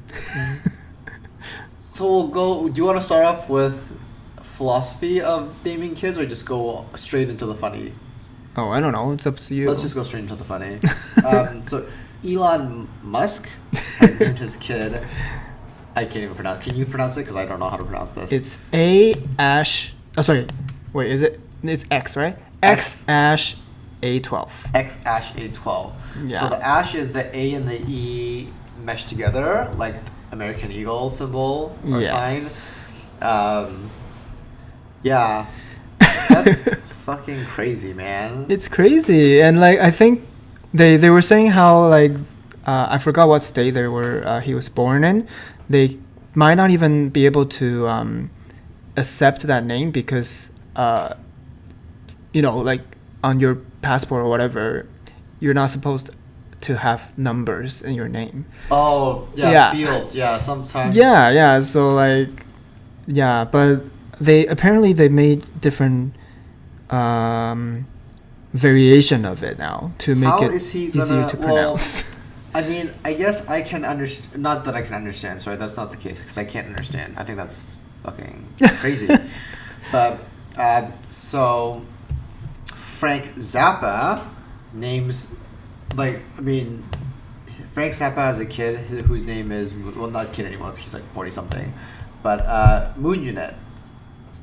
So we'll go. Do you want to start off with philosophy of naming kids, or just go straight into the funny? Oh, I don't know. It's up to you. Let's just go straight into the funny. So Elon Musk has named his kid. I can't even pronounce. Can you pronounce it? Because I don't know how to pronounce this. It's A-Ash. Oh, sorry. Wait, is it? It's X, right? X-Ash A12. X-Ash A12. Yeah. So the ash is the A and the E meshed together, like American Eagle symbol or Yes. sign. Yeah. That's fucking crazy, man. It's crazy, and like I think they were saying how like I forgot what state they were he was born in. They might not even be able to accept that name because like on your passport or whatever, you're not supposed to have numbers in your name. Oh, yeah. Fields, yeah, sometimes. Yeah. So like, but they made different variation of it now to make How it is he easier gonna- to well, pronounce. I mean, I guess I can understand. Not that I can understand. Sorry, that's not the case because I can't understand. I think that's fucking crazy. But so Frank Zappa names Frank Zappa has a kid whose name is not kid anymore because she's like 40 something, but Moon Unit.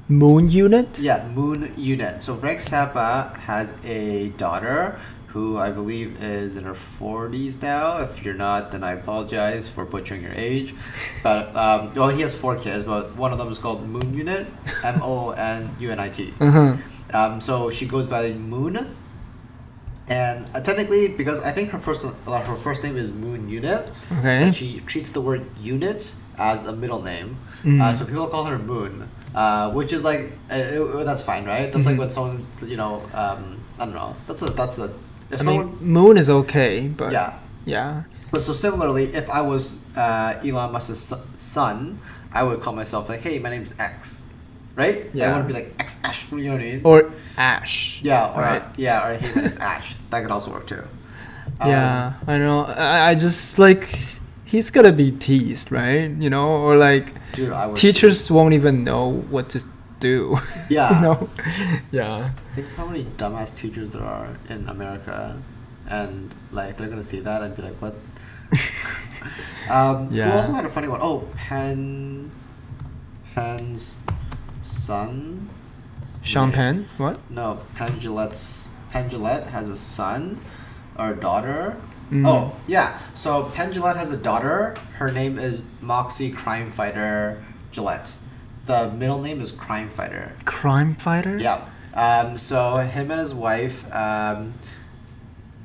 Moon Unit? Yeah, Moon Unit. So Frank Zappa has a daughter who I believe is in her 40s now. If you're not, then I apologize for butchering your age. But, he has 4 kids, but one of them is called Moon Unit, MONUNIT. So she goes by Moon. And technically, because I think her first name is Moon Unit, Okay. and she treats the word unit as a middle name. So people call her Moon, which is like, that's fine, right? That's like when someone, I don't know. I mean, Moon is okay, but yeah. But so similarly, if I was Elon Musk's son, I would call myself like, hey, my name's X, right? Yeah. I wouldn't be like X Ash, you know what I mean? or Ash. Yeah, or right. or hey, my name's Ash. That could also work too. Yeah, I know. I just like he's gonna be teased, right? Or like Dude, I would. teachers won't even know what to do. Yeah. Yeah. Think how many dumbass teachers there are in America, and like they're gonna see that and be like, "What?" Who also had a funny one? Oh, Penn's son. Sean Penn? What? No, Penn Jillette has a son or a daughter. Mm. Oh, yeah. So Penn Jillette has a daughter. Her name is Moxie Crime Fighter Gillette. The middle name is Crime Fighter. Crime fighter? Yeah. So him and his wife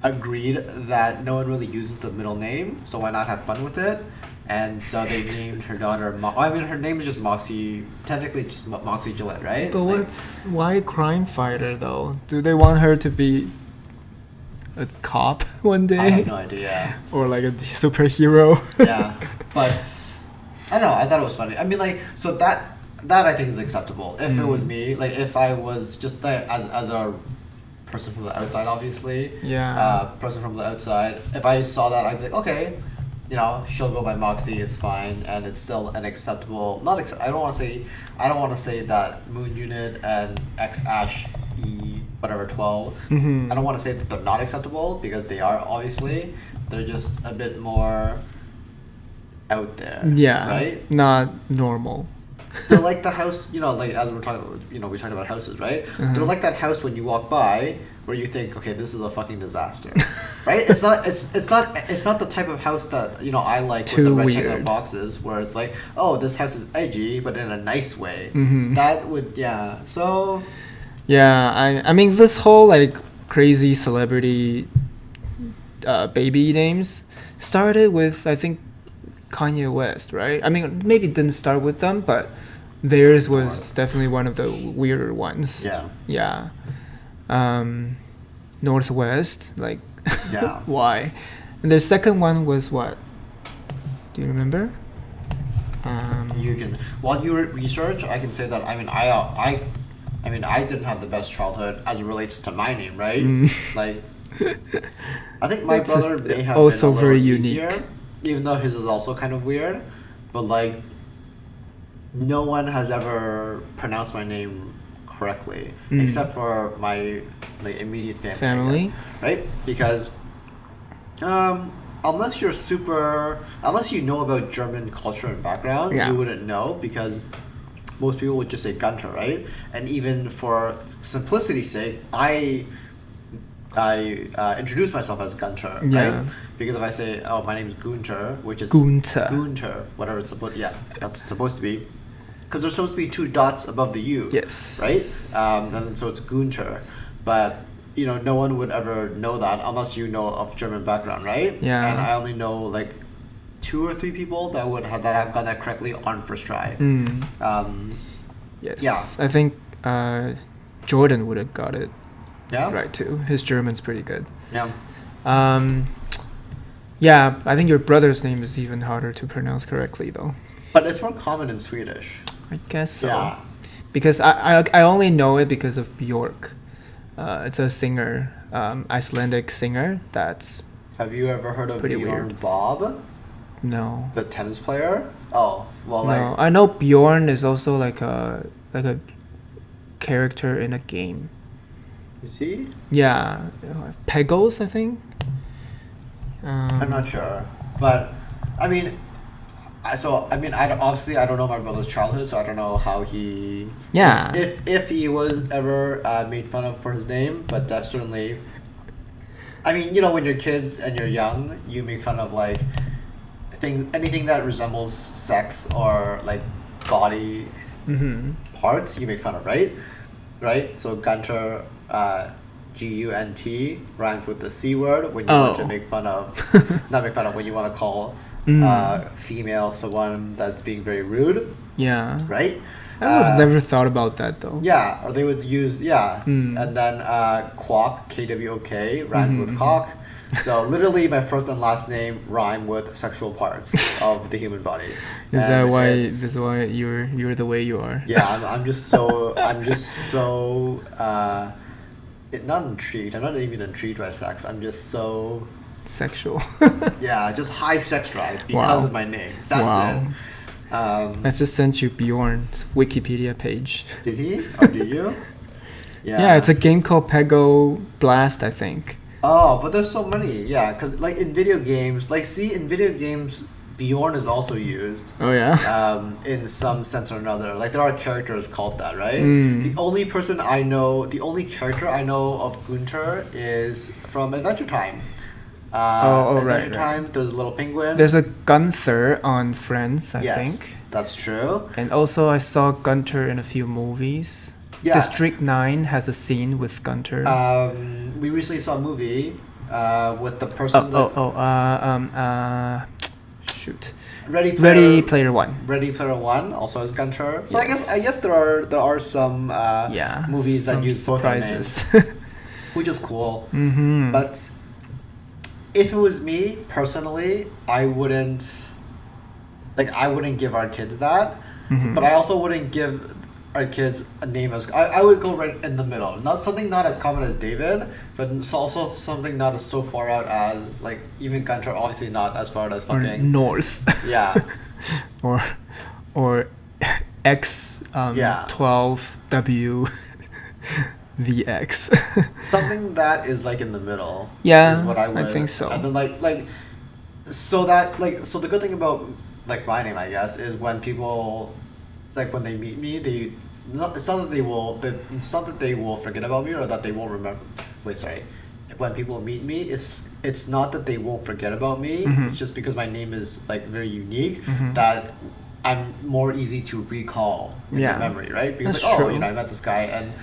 agreed that no one really uses the middle name, so why not have fun with it? And so they named her daughter. Her name is just Moxie. Technically, just Moxie Gillette, right? But why crime fighter though? Do they want her to be a cop one day? I have no idea. Or like a superhero? Yeah, but I don't know. I thought it was funny. I mean, like, so that I think is acceptable. If it was me, like, if I was just as a person from the outside, obviously. Yeah. Person from the outside. If I saw that, I'd be like, okay, she'll go by Moxie. It's fine, and it's still an acceptable. I don't want to say that Moon Unit and X Ash whatever 12. Mm-hmm. I don't want to say that they're not acceptable because they are obviously. They're just a bit more out there. Yeah. Right? Not normal. They're like the house, like as we're talking, we talked about houses, right? They're like that house when you walk by where you think, okay, this is a fucking disaster, right? It's not the type of house that I like Too with the rectangular weird. boxes where it's like, oh, this house is edgy, but in a nice way. Mm-hmm. That would, yeah. So, Yeah, I mean this whole like crazy celebrity baby names started with I think Kanye West, right? I mean maybe it didn't start with them, but theirs was definitely one of the weirder ones. yeah, Yeah. Northwest, like yeah. why? And their second one was what? Do you remember? You can, while you research, I can say that I didn't have the best childhood as it relates to my name, right? Like, I think my It's brother just may have also been a little very easier, unique. even though his is also kind of weird. But like, no one has ever pronounced my name correctly except for my like immediate family. Family? I guess, right? Because unless you know about German culture and background, Yeah. you wouldn't know because most people would just say Gunter, right? And even for simplicity's sake, I introduce myself as Gunter, Yeah. right? Because if I say, oh, my name is Gunter, which is Gunter. whatever it's supposed, that's supposed to be, because there's supposed to be 2 dots above the U, Yes. right? And so it's Gunter, but no one would ever know that unless you know of German background, right? Yeah. And I only know like 2 or 3 people that have gotten that correctly on first try. Yes. Yeah. I think Jordan would have got it Yeah. right too. His German's pretty good. Yeah. Yeah, I think your brother's name is even harder to pronounce correctly though. But it's more common in Swedish. I guess so. Yeah. Because I only know it because of Bjork. It's a singer, Icelandic singer. That's Have you ever heard of Pretty Bjorn weird. Bob, no. the tennis player? Oh, well, No, like I know Bjorn is also like a character in a game. you see? Yeah, Pegos, I think. I'm not sure, but I mean, obviously I don't know my brother's childhood, so I don't know how he. Yeah. If he was ever made fun of for his name, but that certainly. I mean, when you're kids and you're young, you make fun of like anything that resembles sex or like body parts. You make fun of, right? Right. So Gunter, Gunt rhymes with the C word when you want to make fun of, not make fun of, when you want to call female someone that's being very rude, Yeah. right? I would have never thought about that though. Yeah, or they would use, and then Kwok, Kwok, rhymed with cock. So literally my first and last name rhyme with sexual parts of the human body. Is that why? That's why you're the way you are. Yeah, I'm just so not intrigued. I'm not even intrigued by sex. I'm just so Sexual. yeah, just high sex drive because of my name. That's it. I just sent you Bjorn's Wikipedia page. Did he? Or do you? Yeah, it's a game called Pego Blast, I think. Oh, but there's so many. Yeah, because like in video games, Bjorn is also used. Oh yeah. In some sense or another. Like there are characters called that, right? The only character I know of Gunter is from Adventure Time. Adventure Time, there's a little penguin. There's a Gunther on Friends, I Yes, think. that's true. And also I saw Gunter in a few movies. Yeah. District 9 has a scene with Gunter. We recently saw a movie with the person shoot. Ready Player One. Ready Player One also has Gunter. So I guess there are some movies that some use both our names, surprises. which is cool. But if it was me personally, I wouldn't give our kids that. But I also wouldn't give our kids a name as I would go right in the middle. Not as common as David, but it's also something not as so far out as like even Gunter. Obviously not as far as Or fucking North. yeah. or X 12W VX. Something that is like in the middle. Yeah, is what I would. I think so. And then so the good thing about like my name, I guess, is when people like when they meet me, it's not that they will forget about me or that they won't remember. Wait, sorry. When people meet me, it's not that they won't forget about me. It's just because my name is like very unique that I'm more easy to recall in their memory, right? Because That's true. I met this guy and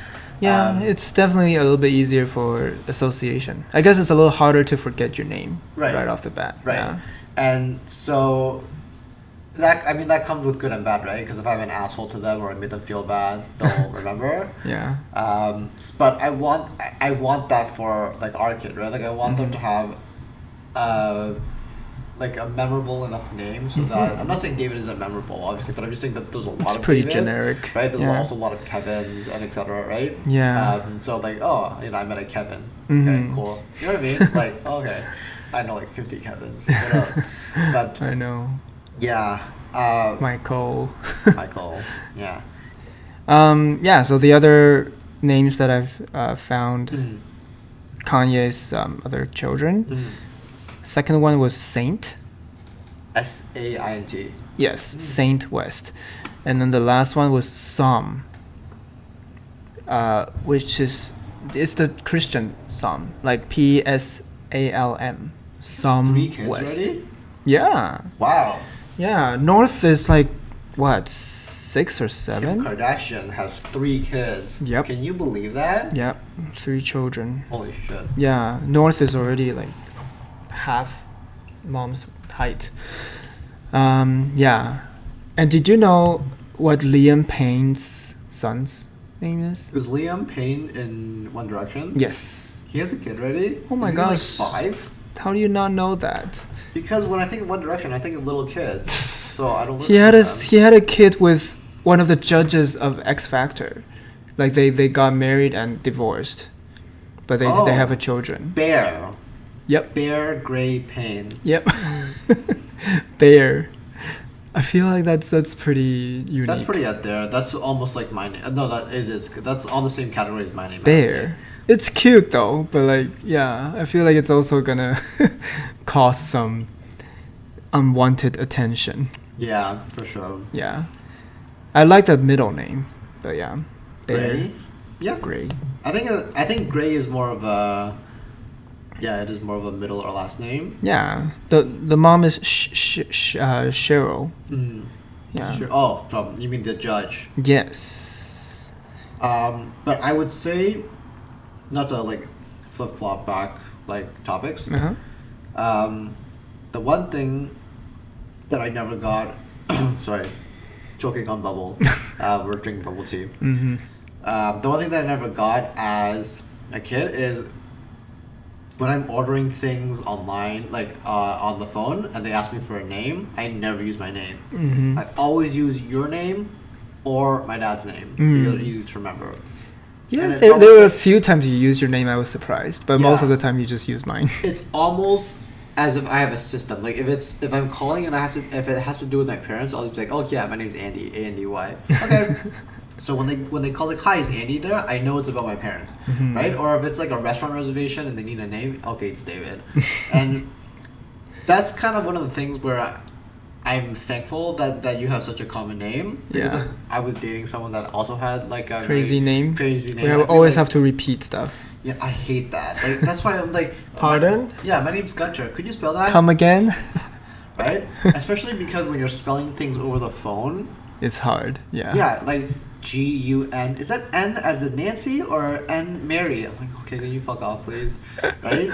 it's definitely a little bit easier for association. I guess it's a little harder to forget your name right off the bat. Right. Yeah. And so that comes with good and bad, right? Because if I'm an asshole to them or I made them feel bad, they'll remember. Yeah. But I want that for like our kid, right? Like I want them to have like a memorable enough name so that I'm not saying David isn't memorable, obviously, but I'm just saying that there's a lot of pretty Davids, generic, right? There's also a lot of Kevins and etc. Right? Yeah. So like, I met a Kevin. Okay, cool. You know what I mean? Like, okay, I know like 50 Kevins. But I know. Yeah. Michael. Yeah. So the other names that I've found, Kanye's other children. Second one was Saint. Saint. Yes, Saint West. And then the last one was Psalm, which it's the Christian Psalm, like Psalm. Psalm 3 kids West. already? Yeah. Wow. Yeah, North is like, what, 6 or 7? Kim Kardashian has 3 kids. Yep. Can you believe that? Yep, 3 children. Holy shit. Yeah, North is already like half mom's height. Yeah. And did you know what Liam Payne's son's name is? Is Liam Payne in One Direction? Yes. He has a kid already? Oh my Is he gosh. like 5? How do you not know that? Because when I think of One Direction, I think of little kids. So I don't listen He had to a them. he had a kid with one of the judges of X Factor. Like they got married and divorced. But they have a children. Bear. Yep. Bear Gray Payne. Yep. Bear. I feel like that's pretty unique. That's pretty out there. That's almost like my name. No, that's on the same category as my name. Bear. It's cute though, but like, yeah, I feel like it's also gonna cause some unwanted attention. Yeah, for sure. Yeah. I like that middle name, but yeah. Bear. Gray? Yeah. Gray. I think Gray is more of a... Yeah, it is more of a middle or last name. Yeah. The mom is Cheryl. Yeah. Sure. You mean the judge? Yes. But I would say, not to like flip flop back like topics. Uh-huh. The one thing that I never got, sorry, choking on bubble. We're drinking bubble tea. Mm-hmm. The one thing that I never got as a kid is when I'm ordering things online, like on the phone, and they ask me for a name, I never use my name. Mm-hmm. I always use your name or my dad's name because they're easy to remember. Yeah, there were a few times you used your name, I was surprised, but most of the time you just use mine. It's almost as if I have a system. Like if I'm calling and if it has to do with my parents, I'll just be like, oh yeah, my name's Andy, A-N-D-Y. Okay. So when they call like, hi, is Andy there? I know it's about my parents, right? Or if it's like a restaurant reservation and they need a name, okay, it's David. And that's kind of one of the things where I'm thankful that you have such a common name. Because like, I was dating someone that also had like a crazy name. We always have to repeat stuff. Yeah, I hate that. Like that's why I'm like. Pardon? My name's Gunter. Could you spell that? Come again? Right? Especially because when you're spelling things over the phone. It's hard. Yeah. Yeah, like G-U-N. Is that N as in Nancy or N Mary? I'm like, okay, can you fuck off, please? Right?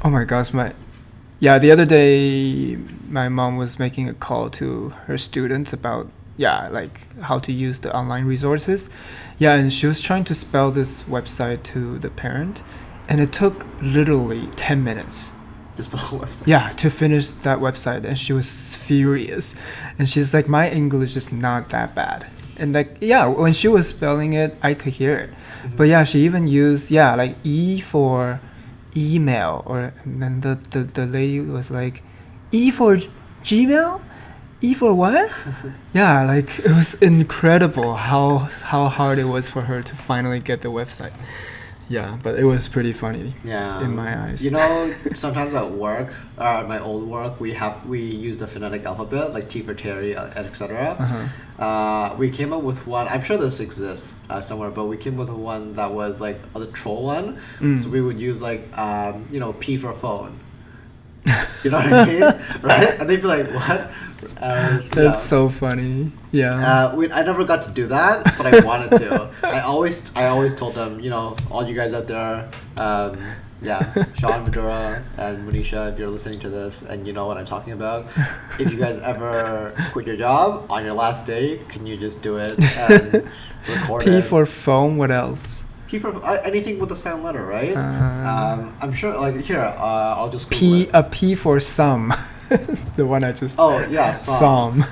Oh my gosh, the other day my mom was making a call to her students about like how to use the online resources. Yeah, and she was trying to spell this website to the parent, and it took literally 10 minutes. To spell a website? Yeah, to finish that website, and she was furious. And she's like, my English is not that bad. And like, yeah, when she was spelling it, I could hear it. Mm-hmm. But yeah, she even used, like E for email, and then the lady was like, E for Gmail? E for what? Yeah, like it was incredible how hard it was for her to finally get the website. Yeah, but it was pretty funny. Yeah. In my eyes. You know, sometimes at work, at my old work, we use the phonetic alphabet, like T for Terry, etc. We came up with one. I'm sure this exists somewhere, but we came up with one that was like the troll one. So we would use like P for phone. You know what I mean? Right? And they'd be like, "What?" That's so funny. Yeah. I never got to do that, but I wanted to. I always told them, all you guys out there, Sean, Madura, and Manisha, if you're listening to this and you know what I'm talking about, if you guys ever quit your job on your last day, can you just do it and record P it? for phone. What else? P for anything with a silent letter, right? I'm sure. Like here, I'll just P. A P for some. The one I just. Oh yeah, some.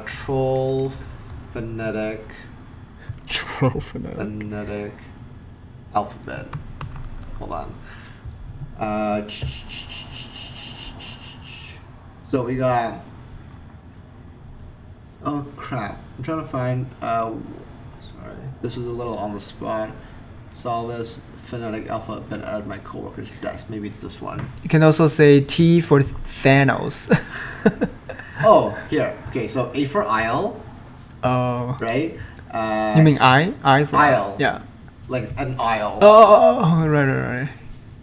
Troll phonetic. Troll phonetic. Phonetic alphabet. Hold on. So we got. Oh crap! I'm trying to find. Sorry, this is a little on the spot. Saw this phonetic alphabet at my coworker's desk. Maybe it's this one. You can also say T for Thanos. Oh, here. Okay, so A for aisle. Oh. Right. You mean I? I for aisle. Yeah. Like an aisle. Oh, right.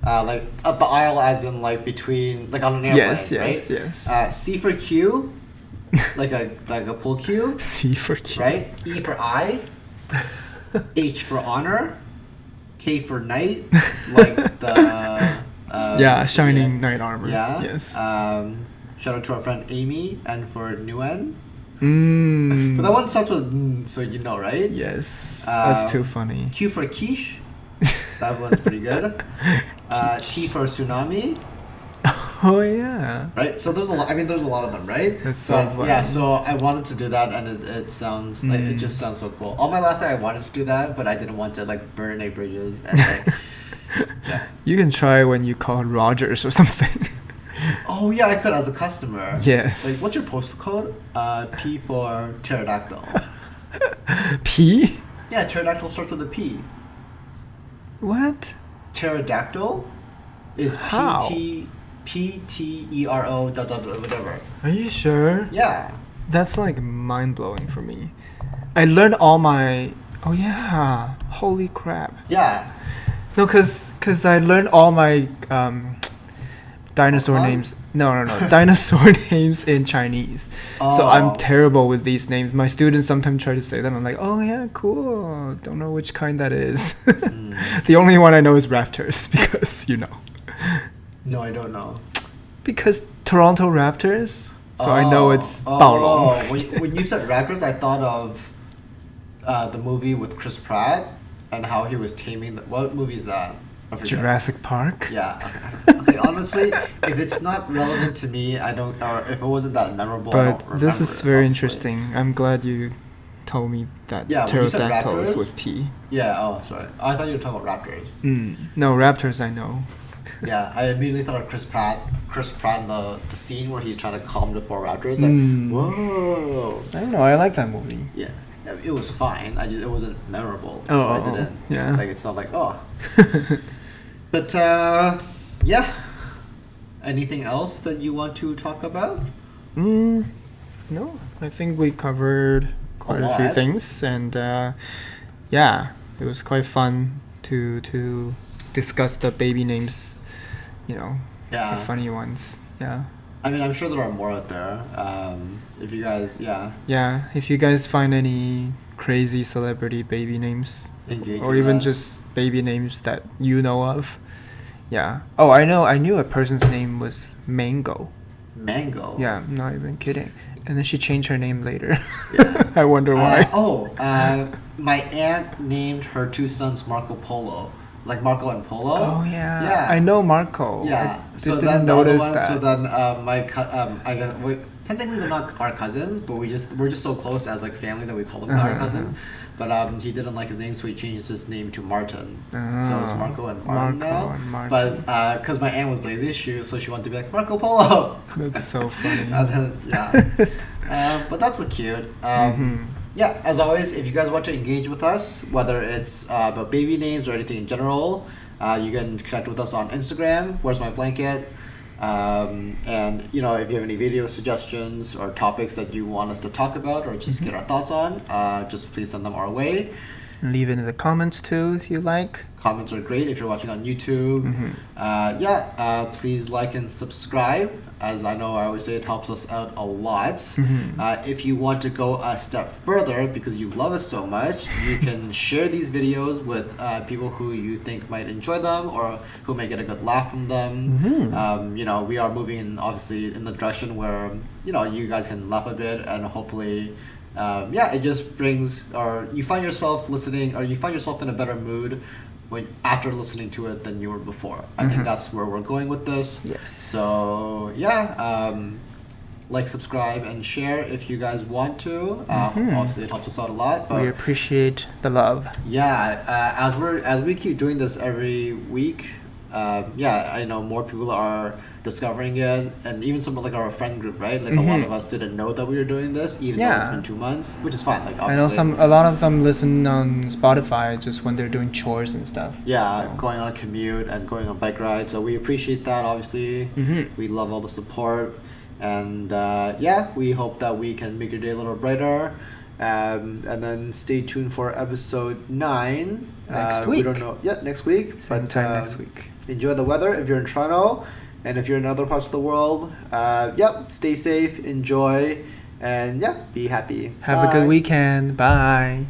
Like the aisle, as in like between, like on an airplane. Yes. C for Q, like a pool cue. C for Q. Right. E for I. H for honor. K for knight, like the shining knight armor. Yeah. Yes. Shout out to our friend Amy, N for Nguyen. Mm. But that one starts with N, so you know, right? Yes. That's too funny. Q for quiche. That one's pretty good. T for tsunami. Oh yeah. Right. So there's a lot. I mean, there's a lot of them, right? That's so funny. Yeah. So I wanted to do that, and it sounds like it just sounds so cool. On my last day, I wanted to do that, but I didn't want to like burn any bridges and like. Yeah. You can try when you call Rogers or something. Oh yeah, I could as a customer. Yes. Like, what's your postal code? P for pterodactyl. P? Yeah, pterodactyl starts with a P. What? Pterodactyl is How? P-T-E-R-O ... whatever. Are you sure? Yeah. That's like mind blowing for me. I learned all my. Oh yeah! Holy crap! Yeah. No, cause I learned all my dinosaur Pokemon? names. No, dinosaur names in Chinese. So I'm terrible with these names. My students sometimes try to say them. I'm like, oh yeah, cool. Don't know which kind that is. The only one I know is Raptors because No, I don't know. Because Toronto Raptors. So I know it's Baolong. When you said Raptors, I thought of the movie with Chris Pratt and how he was taming. What movie is that? I forget. Jurassic Park. Yeah. Okay. Honestly, if it's not relevant to me, I don't. Or if it wasn't that memorable, I don't But remember this is it, very honestly. interesting. I'm glad you told me that Yeah, when you said pterodactyl is Raptors- with P. Yeah. Oh, sorry. I thought you were talking about Raptors. No, Raptors I know. Yeah, I immediately thought of Chris Pratt in the scene where he's trying to calm the four Raptors. Like, whoa. I don't know. I like that movie. Yeah, it was fine. It wasn't memorable. Oh, so I didn't. yeah. Like, it's not like, oh. But, yeah. Anything else that you want to talk about? No, I think we covered quite a few lot. things, and yeah, it was quite fun to discuss the baby names, the Yeah. funny ones. Yeah. I mean, I'm sure there are more out there. If you guys, Yeah, if you guys find any crazy celebrity baby names, engage or with even us. just baby names that you know of, yeah. Oh, I knew a person's name was Mango. Mango. Yeah, I'm not even kidding. And then she changed her name later. Yeah. I wonder why. My aunt named her two sons Marco Polo. Like Marco and Polo. Oh yeah. Yeah. I know Marco. Yeah. I So didn't then the other notice one. that. So then I guess technically they're not our cousins, but we're just so close as like family that we call them our cousins. But he didn't like his name, so he changed his name to Martin. So it's Marco and Martin now. And Martin. But because my aunt was lazy, so she wanted to be like Marco Polo. That's so funny. And then, yeah. But that's so cute. yeah, as always, if you guys want to engage with us, whether it's about baby names or anything in general, you can connect with us on Instagram. Where's my blanket? And you know, if you have any video suggestions or topics that you want us to talk about or just get our thoughts on, just please send them our way. Leave it in the comments too if you like. Comments are great if you're watching on YouTube. Please like and subscribe. As I know, I always say it helps us out a lot. If you want to go a step further because you love us so much, you can share these videos with people who you think might enjoy them or who may get a good laugh from them. You know, we are moving in, obviously in the direction where, you know, you guys can laugh a bit and hopefully it just brings, or you find yourself listening, or you find yourself in a better mood after listening to it than you were before. I think that's where we're going with this. Yes. So like, subscribe, and share if you guys want to. Obviously, it helps us out a lot. But we appreciate the love. Yeah, as we keep doing this every week, I know more people are discovering it, and even some like our friend group, right? Like a lot of us didn't know that we were doing this, even though it's been 2 months, which is fine. Like obviously, I know a lot of them listen on Spotify just when they're doing chores and stuff. Yeah, so. Going on a commute and going on bike rides. So we appreciate that. Obviously, we love all the support, and we hope that we can make your day a little brighter. And then stay tuned for episode 9 next week. We don't know. Yeah, next week. Same time next week. Enjoy the weather if you're in Toronto, and if you're in other parts of the world, stay safe, enjoy, and be happy. Have a good weekend. Bye.